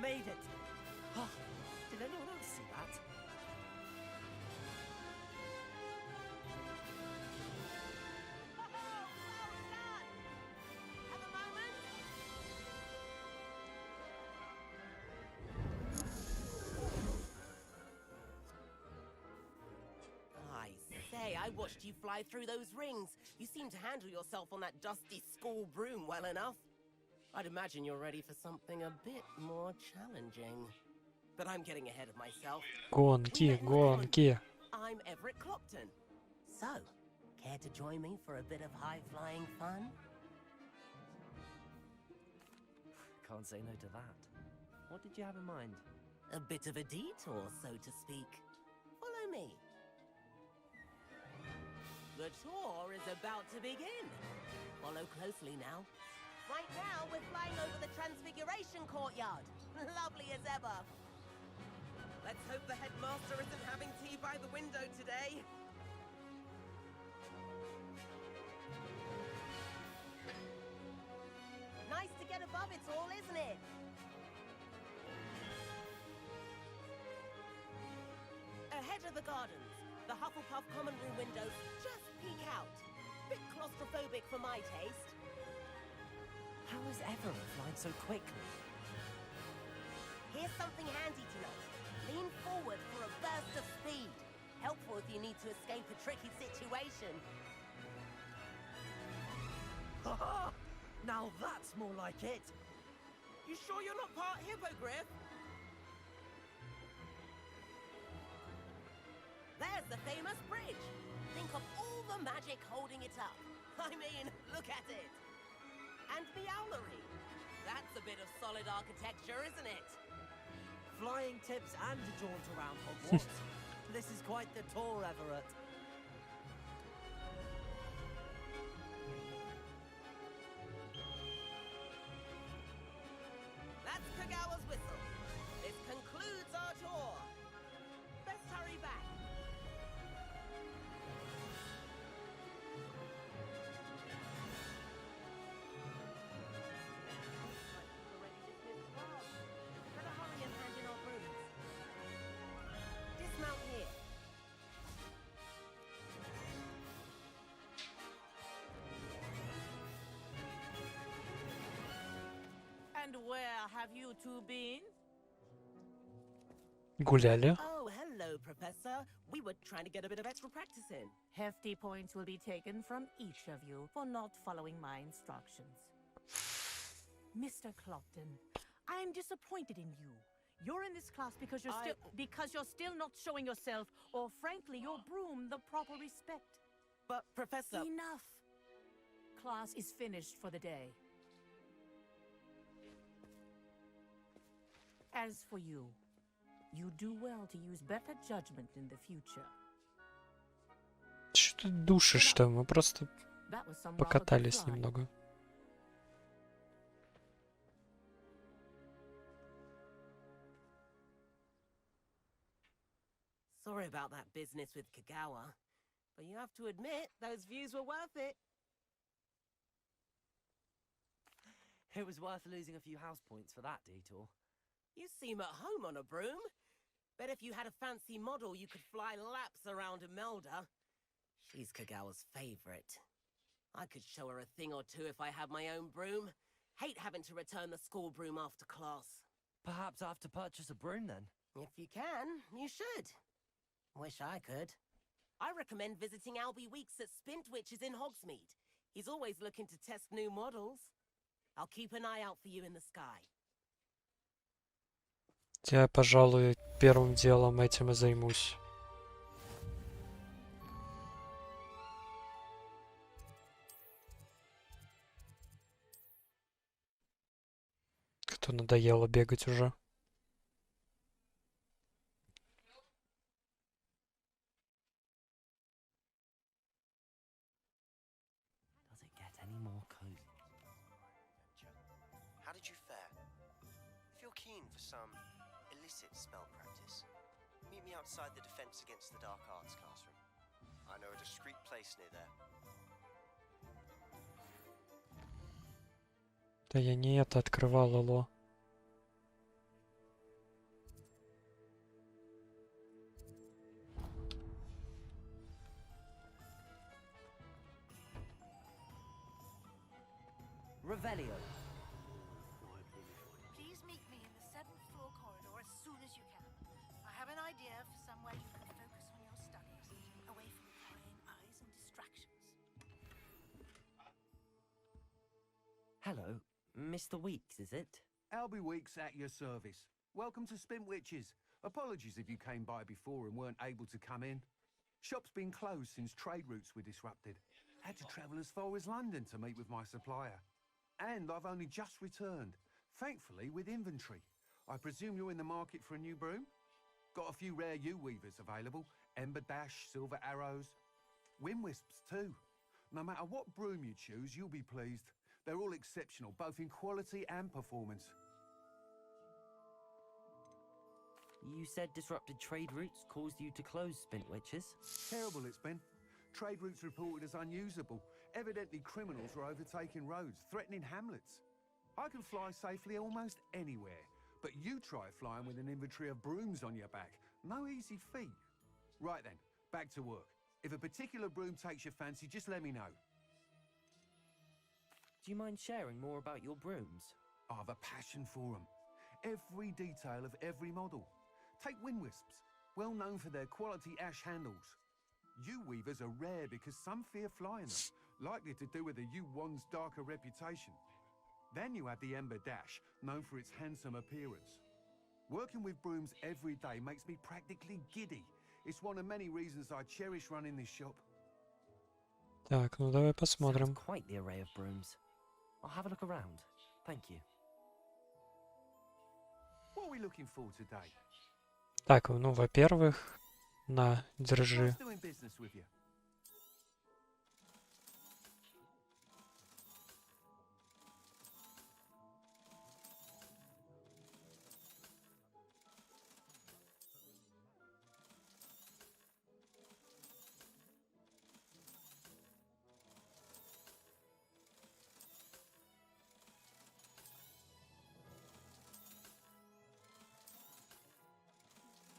Made it! Oh, did anyone else see that? Well done! Have a moment? I say, I watched you fly through those rings. You seem to handle yourself on that dusty school broom well enough. I'd imagine you're ready for something a bit more challenging. But I'm getting ahead of myself. Гонки, гонки. I'm Everett Clopton. So, care to join me for a bit of high-flying fun? Can't say no to that. What did you have in mind? A bit of a detour, so to speak. Follow me. The tour is about to begin. Follow closely now. Right now, we're flying over the Transfiguration Courtyard. Lovely as ever. Let's hope the headmaster isn't having tea by the window today. Nice to get above it all, isn't it? Ahead of the gardens, the Hufflepuff common room windows just peek out. Bit claustrophobic for my taste. How is Everett flying so quickly? Here's something handy to know. Lean forward for a burst of speed. Helpful if you need to escape a tricky situation. Haha! Now that's more like it! You sure you're not part hippogriff? There's the famous bridge. Think of all the magic holding it up. I mean, look at it. And the owlery. That's a bit of solid architecture, isn't it? Flying tips and a jaunt around Hogwarts. This is quite the tour, Everett. That's Kagawa's whistle. This concludes our tour. Best hurry back. Better hurry and hand in our brooms. Dismount here. And where have you two been? Гуляли. Oh, hello, Professor. We were trying to get a bit of extra practice in. Hefty points will be taken from each of you for not following my instructions. Mr. Clopton, I am disappointed in you. You're in this class because you're still not showing yourself, or frankly, your broom the proper respect. But, Professor... Enough. Class is finished for the day. As for you, you do well to use better judgment in the future. Что ты душишь-то? Мы просто That was some rather good покатались flying. немного. Sorry about that business with Kagawa, but you have to admit, those views were worth it. It was worth losing a few house points for that detour. You seem at home on a broom. Bet if you had a fancy model, you could fly laps around Imelda. She's Kagawa's favorite. I could show her a thing or two if I had my own broom. Hate having to return the school broom after class. Perhaps I have to purchase a broom then. If you can, you should. Wish I could. I recommend visiting Albie Weeks at Spintwitches in Hogsmeade. He's always looking to test new models. I'll keep an eye out for you in the sky. Я, пожалуй, первым делом этим и займусь. Кто надоело бегать уже. Does it get any more cozy? How did you fare? If you're keen for some illicit spell practice, meet me outside the Defense Against the Dark Arts classroom. I know a discreet place near there. Да я не это открывал, алло. Revelio. Please meet me in the 7th floor corridor as soon as you can. I have an idea for somewhere you can focus on your studies, away from prying eyes and distractions. Hello, Mr. Weeks, is it? Albie Weeks at your service. Welcome to Spintwitches. Apologies if you came by before and weren't able to come in. Shop's been closed since trade routes were disrupted. Had to travel as far as London to meet with my supplier. And I've only just returned, thankfully with inventory. I presume you're in the market for a new broom? Got a few rare U-weavers available. Ember Dash, Silver Arrows. Wind Wisps too. No matter what broom you choose, you'll be pleased. They're all exceptional, both in quality and performance. You said disrupted trade routes caused you to close Spintwitches? Terrible it's been. Trade routes reported as unusable. Evidently criminals were overtaking roads, threatening hamlets. I can fly safely almost anywhere, but you try flying with an inventory of brooms on your back. No easy feat. Right then, back to work. If a particular broom takes your fancy, just let me know. Do you mind sharing more about your brooms? I have a passion for them. Every detail of every model. Take Wind Wisps, well known for their quality ash handles. U-weavers are rare because some fear flying them, likely to do with the U-one's darker reputation. Then you have the Ember Dash, known for its handsome appearance. Working with brooms every day makes me practically giddy. It's one of many reasons I cherish running this shop. Так, ну давай посмотрим. Sounds quite the array of brooms. I'll have a look around. Thank you. What are we looking for today? Так, ну, во-первых, на, держи. Nice doing business with you.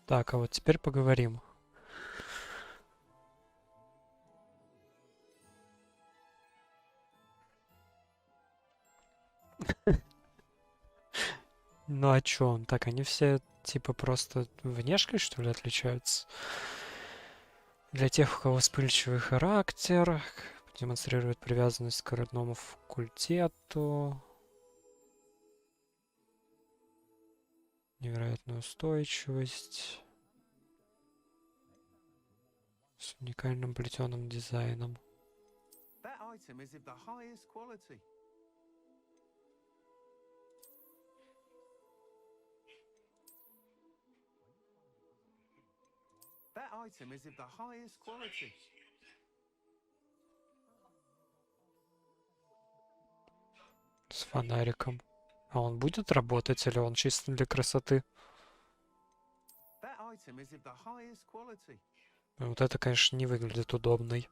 Так, а вот теперь поговорим. Ну а чё он так? Они все типа просто внешне, что ли, отличаются? Для тех, у кого вспыльчивый характер, демонстрирует привязанность к родному факультету, невероятную устойчивость, с уникальным плетеным дизайном. That item is of the highest quality. That item is of the highest quality. С фонариком. А он будет работать или он чисто для красоты? That item is of the highest quality. Вот это, конечно, не выглядит удобной.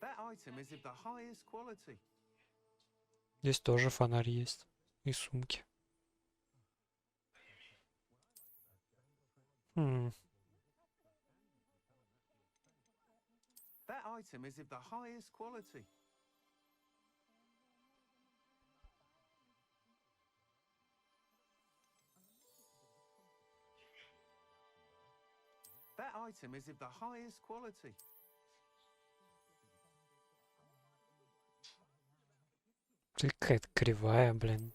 That item is of the highest quality. Здесь тоже фонарь есть. И сумки. That item is of the highest quality. That item is of the highest quality. Ты какая-то кривая, блин.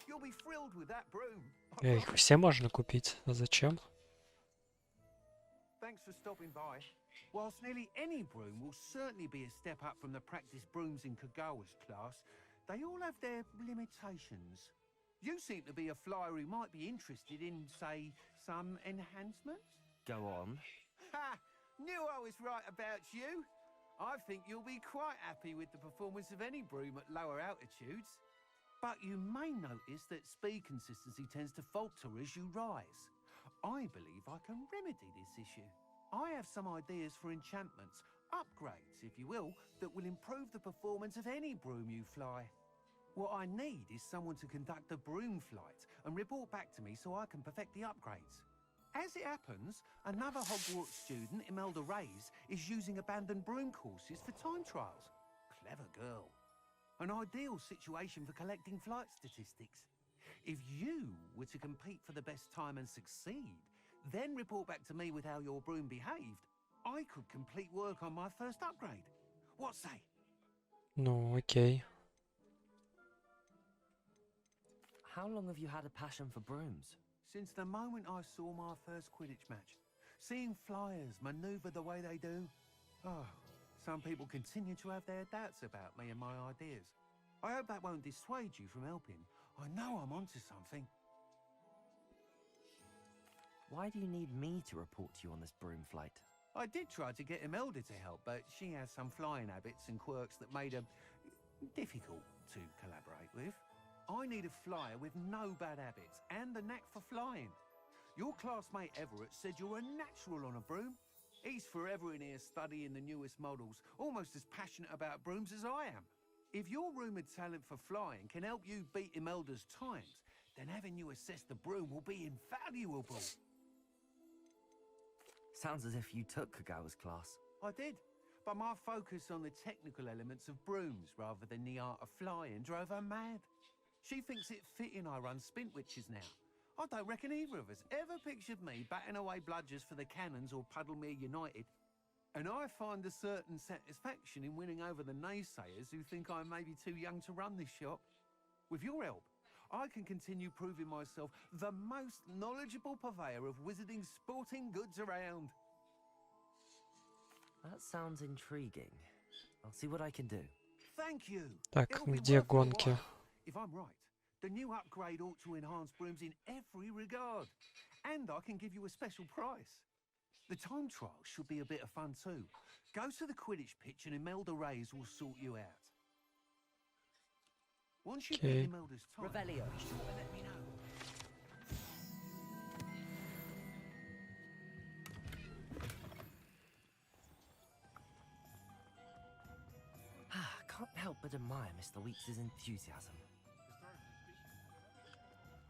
You'll be thrilled with that broom. Их все можно купить. А зачем? Thanks for stopping by. Whilst nearly any broom will certainly be a step up from the practice brooms in Kagawa's class, they all have their limitations. You seem to be a flyer who might be interested in, say, some enhancements? Go on. Ha! Knew I was right about you. I think you'll be quite happy with the performance of any broom at lower altitudes. But you may notice that speed consistency tends to falter as you rise. I believe I can remedy this issue. I have some ideas for enchantments, upgrades, if you will, that will improve the performance of any broom you fly. What I need is someone to conduct a broom flight and report back to me so I can perfect the upgrades. As it happens, another Hogwarts student, Imelda Reyes, is using abandoned broom courses for time trials. Clever girl. An ideal situation for collecting flight statistics. If you were to compete for the best time and succeed, then report back to me with how your broom behaved, I could complete work on my first upgrade. What say? Ну, окей. How long have you had a passion for brooms? Since the moment I saw my first Quidditch match. Seeing flyers maneuver the way they do. Oh, some people continue to have their doubts about me and my ideas. I hope that won't dissuade you from helping. I know I'm onto something. Why do you need me to report to you on this broom flight? I did try to get Imelda to help, but she has some flying habits and quirks that made her difficult to collaborate with. I need a flyer with no bad habits and the knack for flying. Your classmate Everett said you're a natural on a broom. He's forever in here studying the newest models, almost as passionate about brooms as I am. If your rumoured talent for flying can help you beat Imelda's times, then having you assess the broom will be invaluable. Sounds as if you took Kagawa's class. I did, but my focus on the technical elements of brooms rather than the art of flying drove her mad. She thinks it fitting I run Spintwitches now. I don't reckon either of us ever pictured me batting away bludgers for the Cannons or Puddlemere United. And I find a certain satisfaction in winning over the naysayers who think I may be too young to run this shop. With your help, I can continue proving myself the most knowledgeable purveyor of wizarding sporting goods around. That sounds intriguing. I'll see what I can do. Thank you. Так, It'll be где worth your гонки? while. If I'm right, the new upgrade ought to enhance brooms in every regard. And I can give you a special price. The time trial should be a bit of fun too. Go to the Quidditch pitch and Imelda Reyes will sort you out. Once you Okay. beat Imelda's time, Revelio. be sure to let me know. Can't help but admire Mr. Weeks' enthusiasm.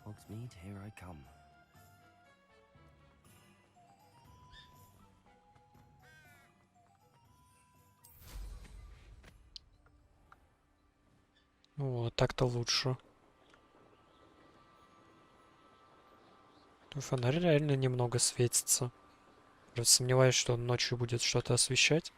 Hogsmeade, here I come. так-то лучше. Фонарь реально немного светится. Просто сомневаюсь, что он ночью будет что-то освещать.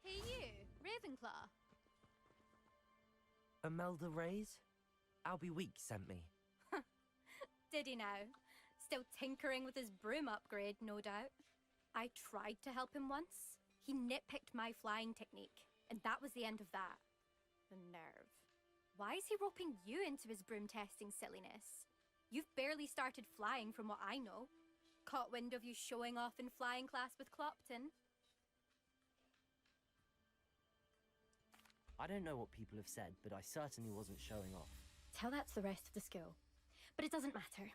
Hey you, Ravenclaw. Imelda Reyes? Albie Weeks sent me. Did he now? Still tinkering with his broom upgrade, no doubt. I tried to help him once. He nitpicked my flying technique, and that was the end of that. The nerve. Why is he roping you into his broom testing silliness? You've barely started flying from what I know. Caught wind of you showing off in flying class with Clopton. I don't know what people have said, but I certainly wasn't showing off. Tell that to the rest of the school. But it doesn't matter.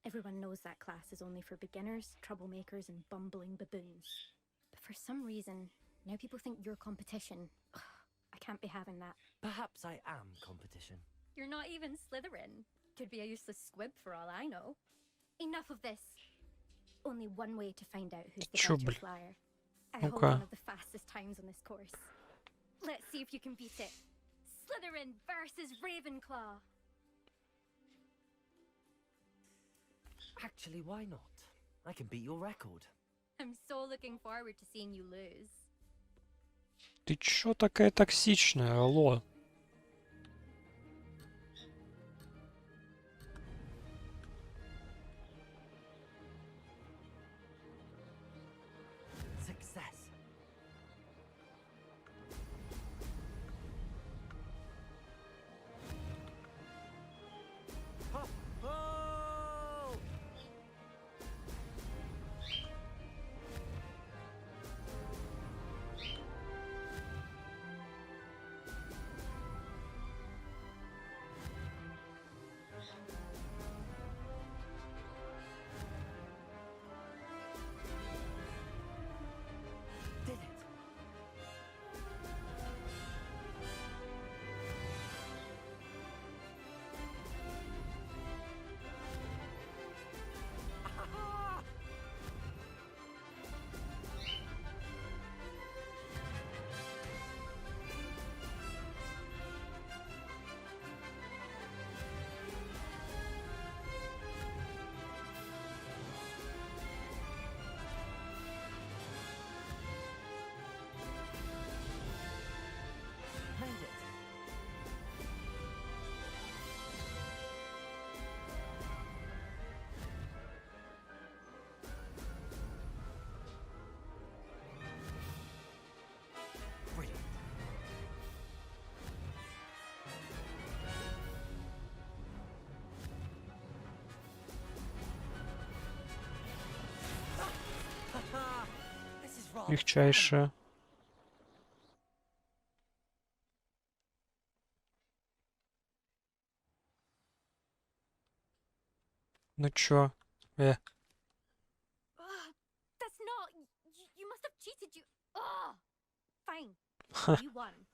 Everyone knows that class is only for beginners, troublemakers, and bumbling baboons. But for some reason, now people think you're competition. Ugh, I can't be having that. Perhaps I am competition. You're not even Slytherin. Could be a useless squib for all I know. Enough of this. Only one way to find out who's the better flyer. I hold one of the fastest times on this course. Let's see if you can beat it. Slytherin versus Ravenclaw. Actually, why not? I can beat your record. I'm so looking forward to seeing you lose. Ты чё такая токсичная, алло? Success. Легчайшее. Ну чё? That's not. You must have cheated. Fine. You won.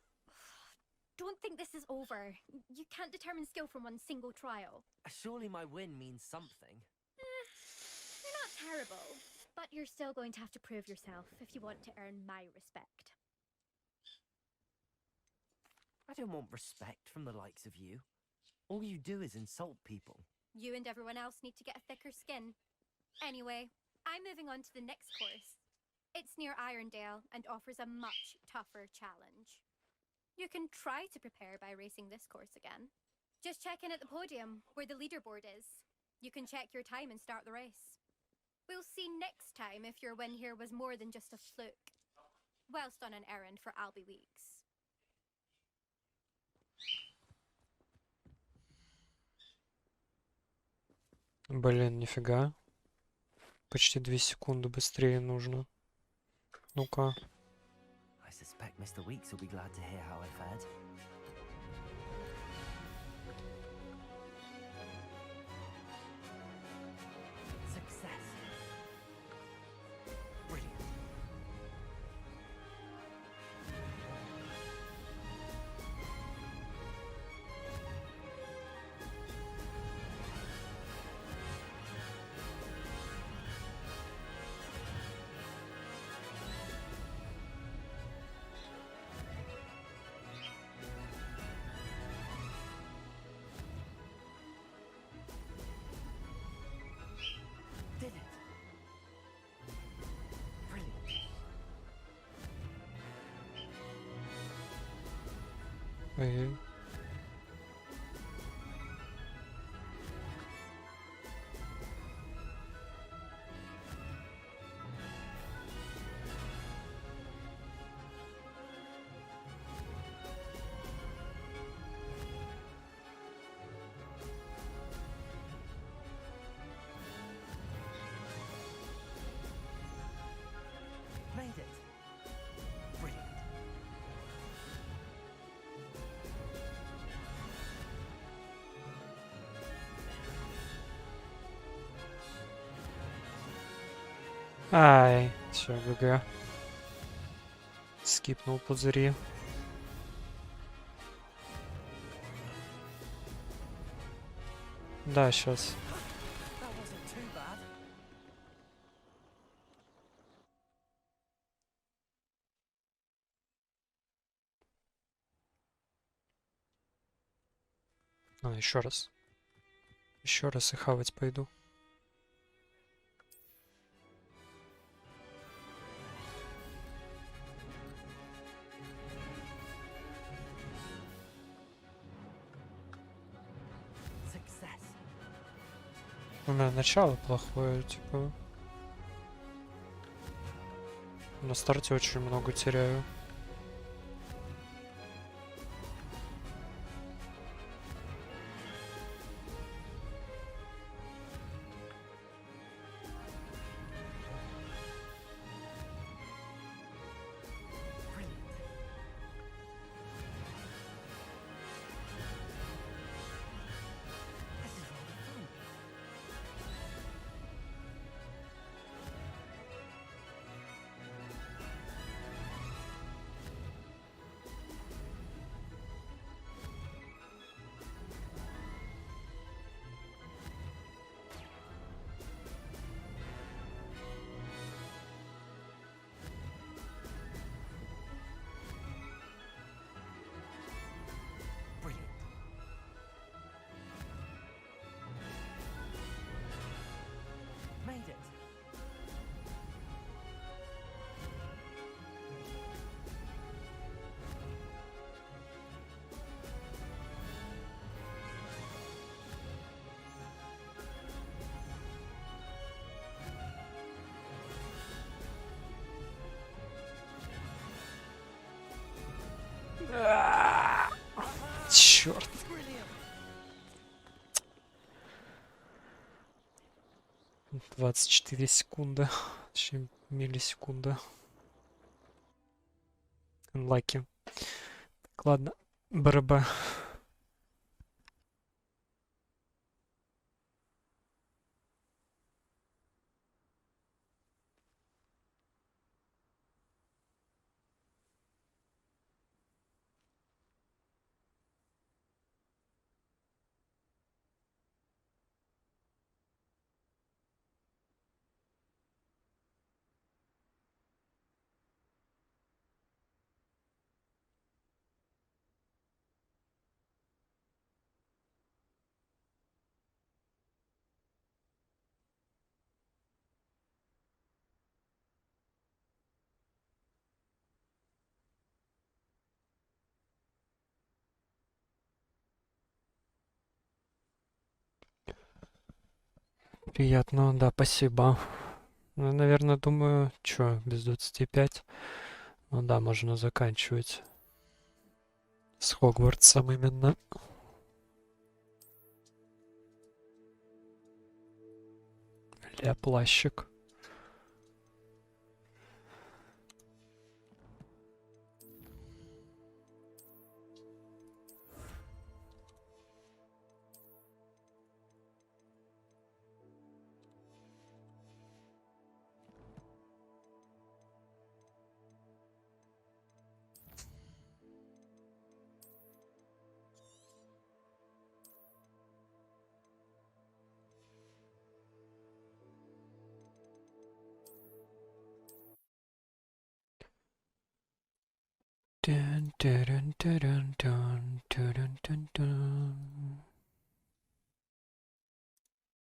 Don't think this is over. You can't determine skill from one single trial. Surely my win means something. You're not terrible, but you're still going to have to prove yourself if you want to earn my respect. I don't want respect from the likes of you. All you do is insult people. You and everyone else need to get a thicker skin. Anyway, I'm moving on to the next course. It's near Irondale and offers a much tougher challenge. You can try to prepare by racing this course again. Just check in at the podium, where the leaderboard is. You can check your time and start the race. We'll see next time if your win here was more than just a fluke. Whilst on an errand for Albie Weeks. Блин, нифига. Почти 2 секунды быстрее нужно. Ну-ка. I suspect Mr. Weeks will be glad to hear how I fared. Success. Brilliant. Did it. Brilliant. Ой. Made it. Brilliant. Ай, все, ГГ. Скипнул пузыри. Да, сейчас. That wasn't too bad. Еще раз. Еще раз и хавать пойду. Success. У меня начало плохое, типа. На старте очень много теряю. This is rather fun. Brilliant. Made it. Черт. Brilliant. 24 секунды. Точнее, миллисекунда. Unlucky. Так, ладно. БРБ. Приятно, да, спасибо. Ну, наверное, думаю, чё, без 25. Ну да, можно заканчивать. С Хогвартсом именно. Ля, плащик. Dun, dun, dun, dun, dun, dun, dun, dun, dun.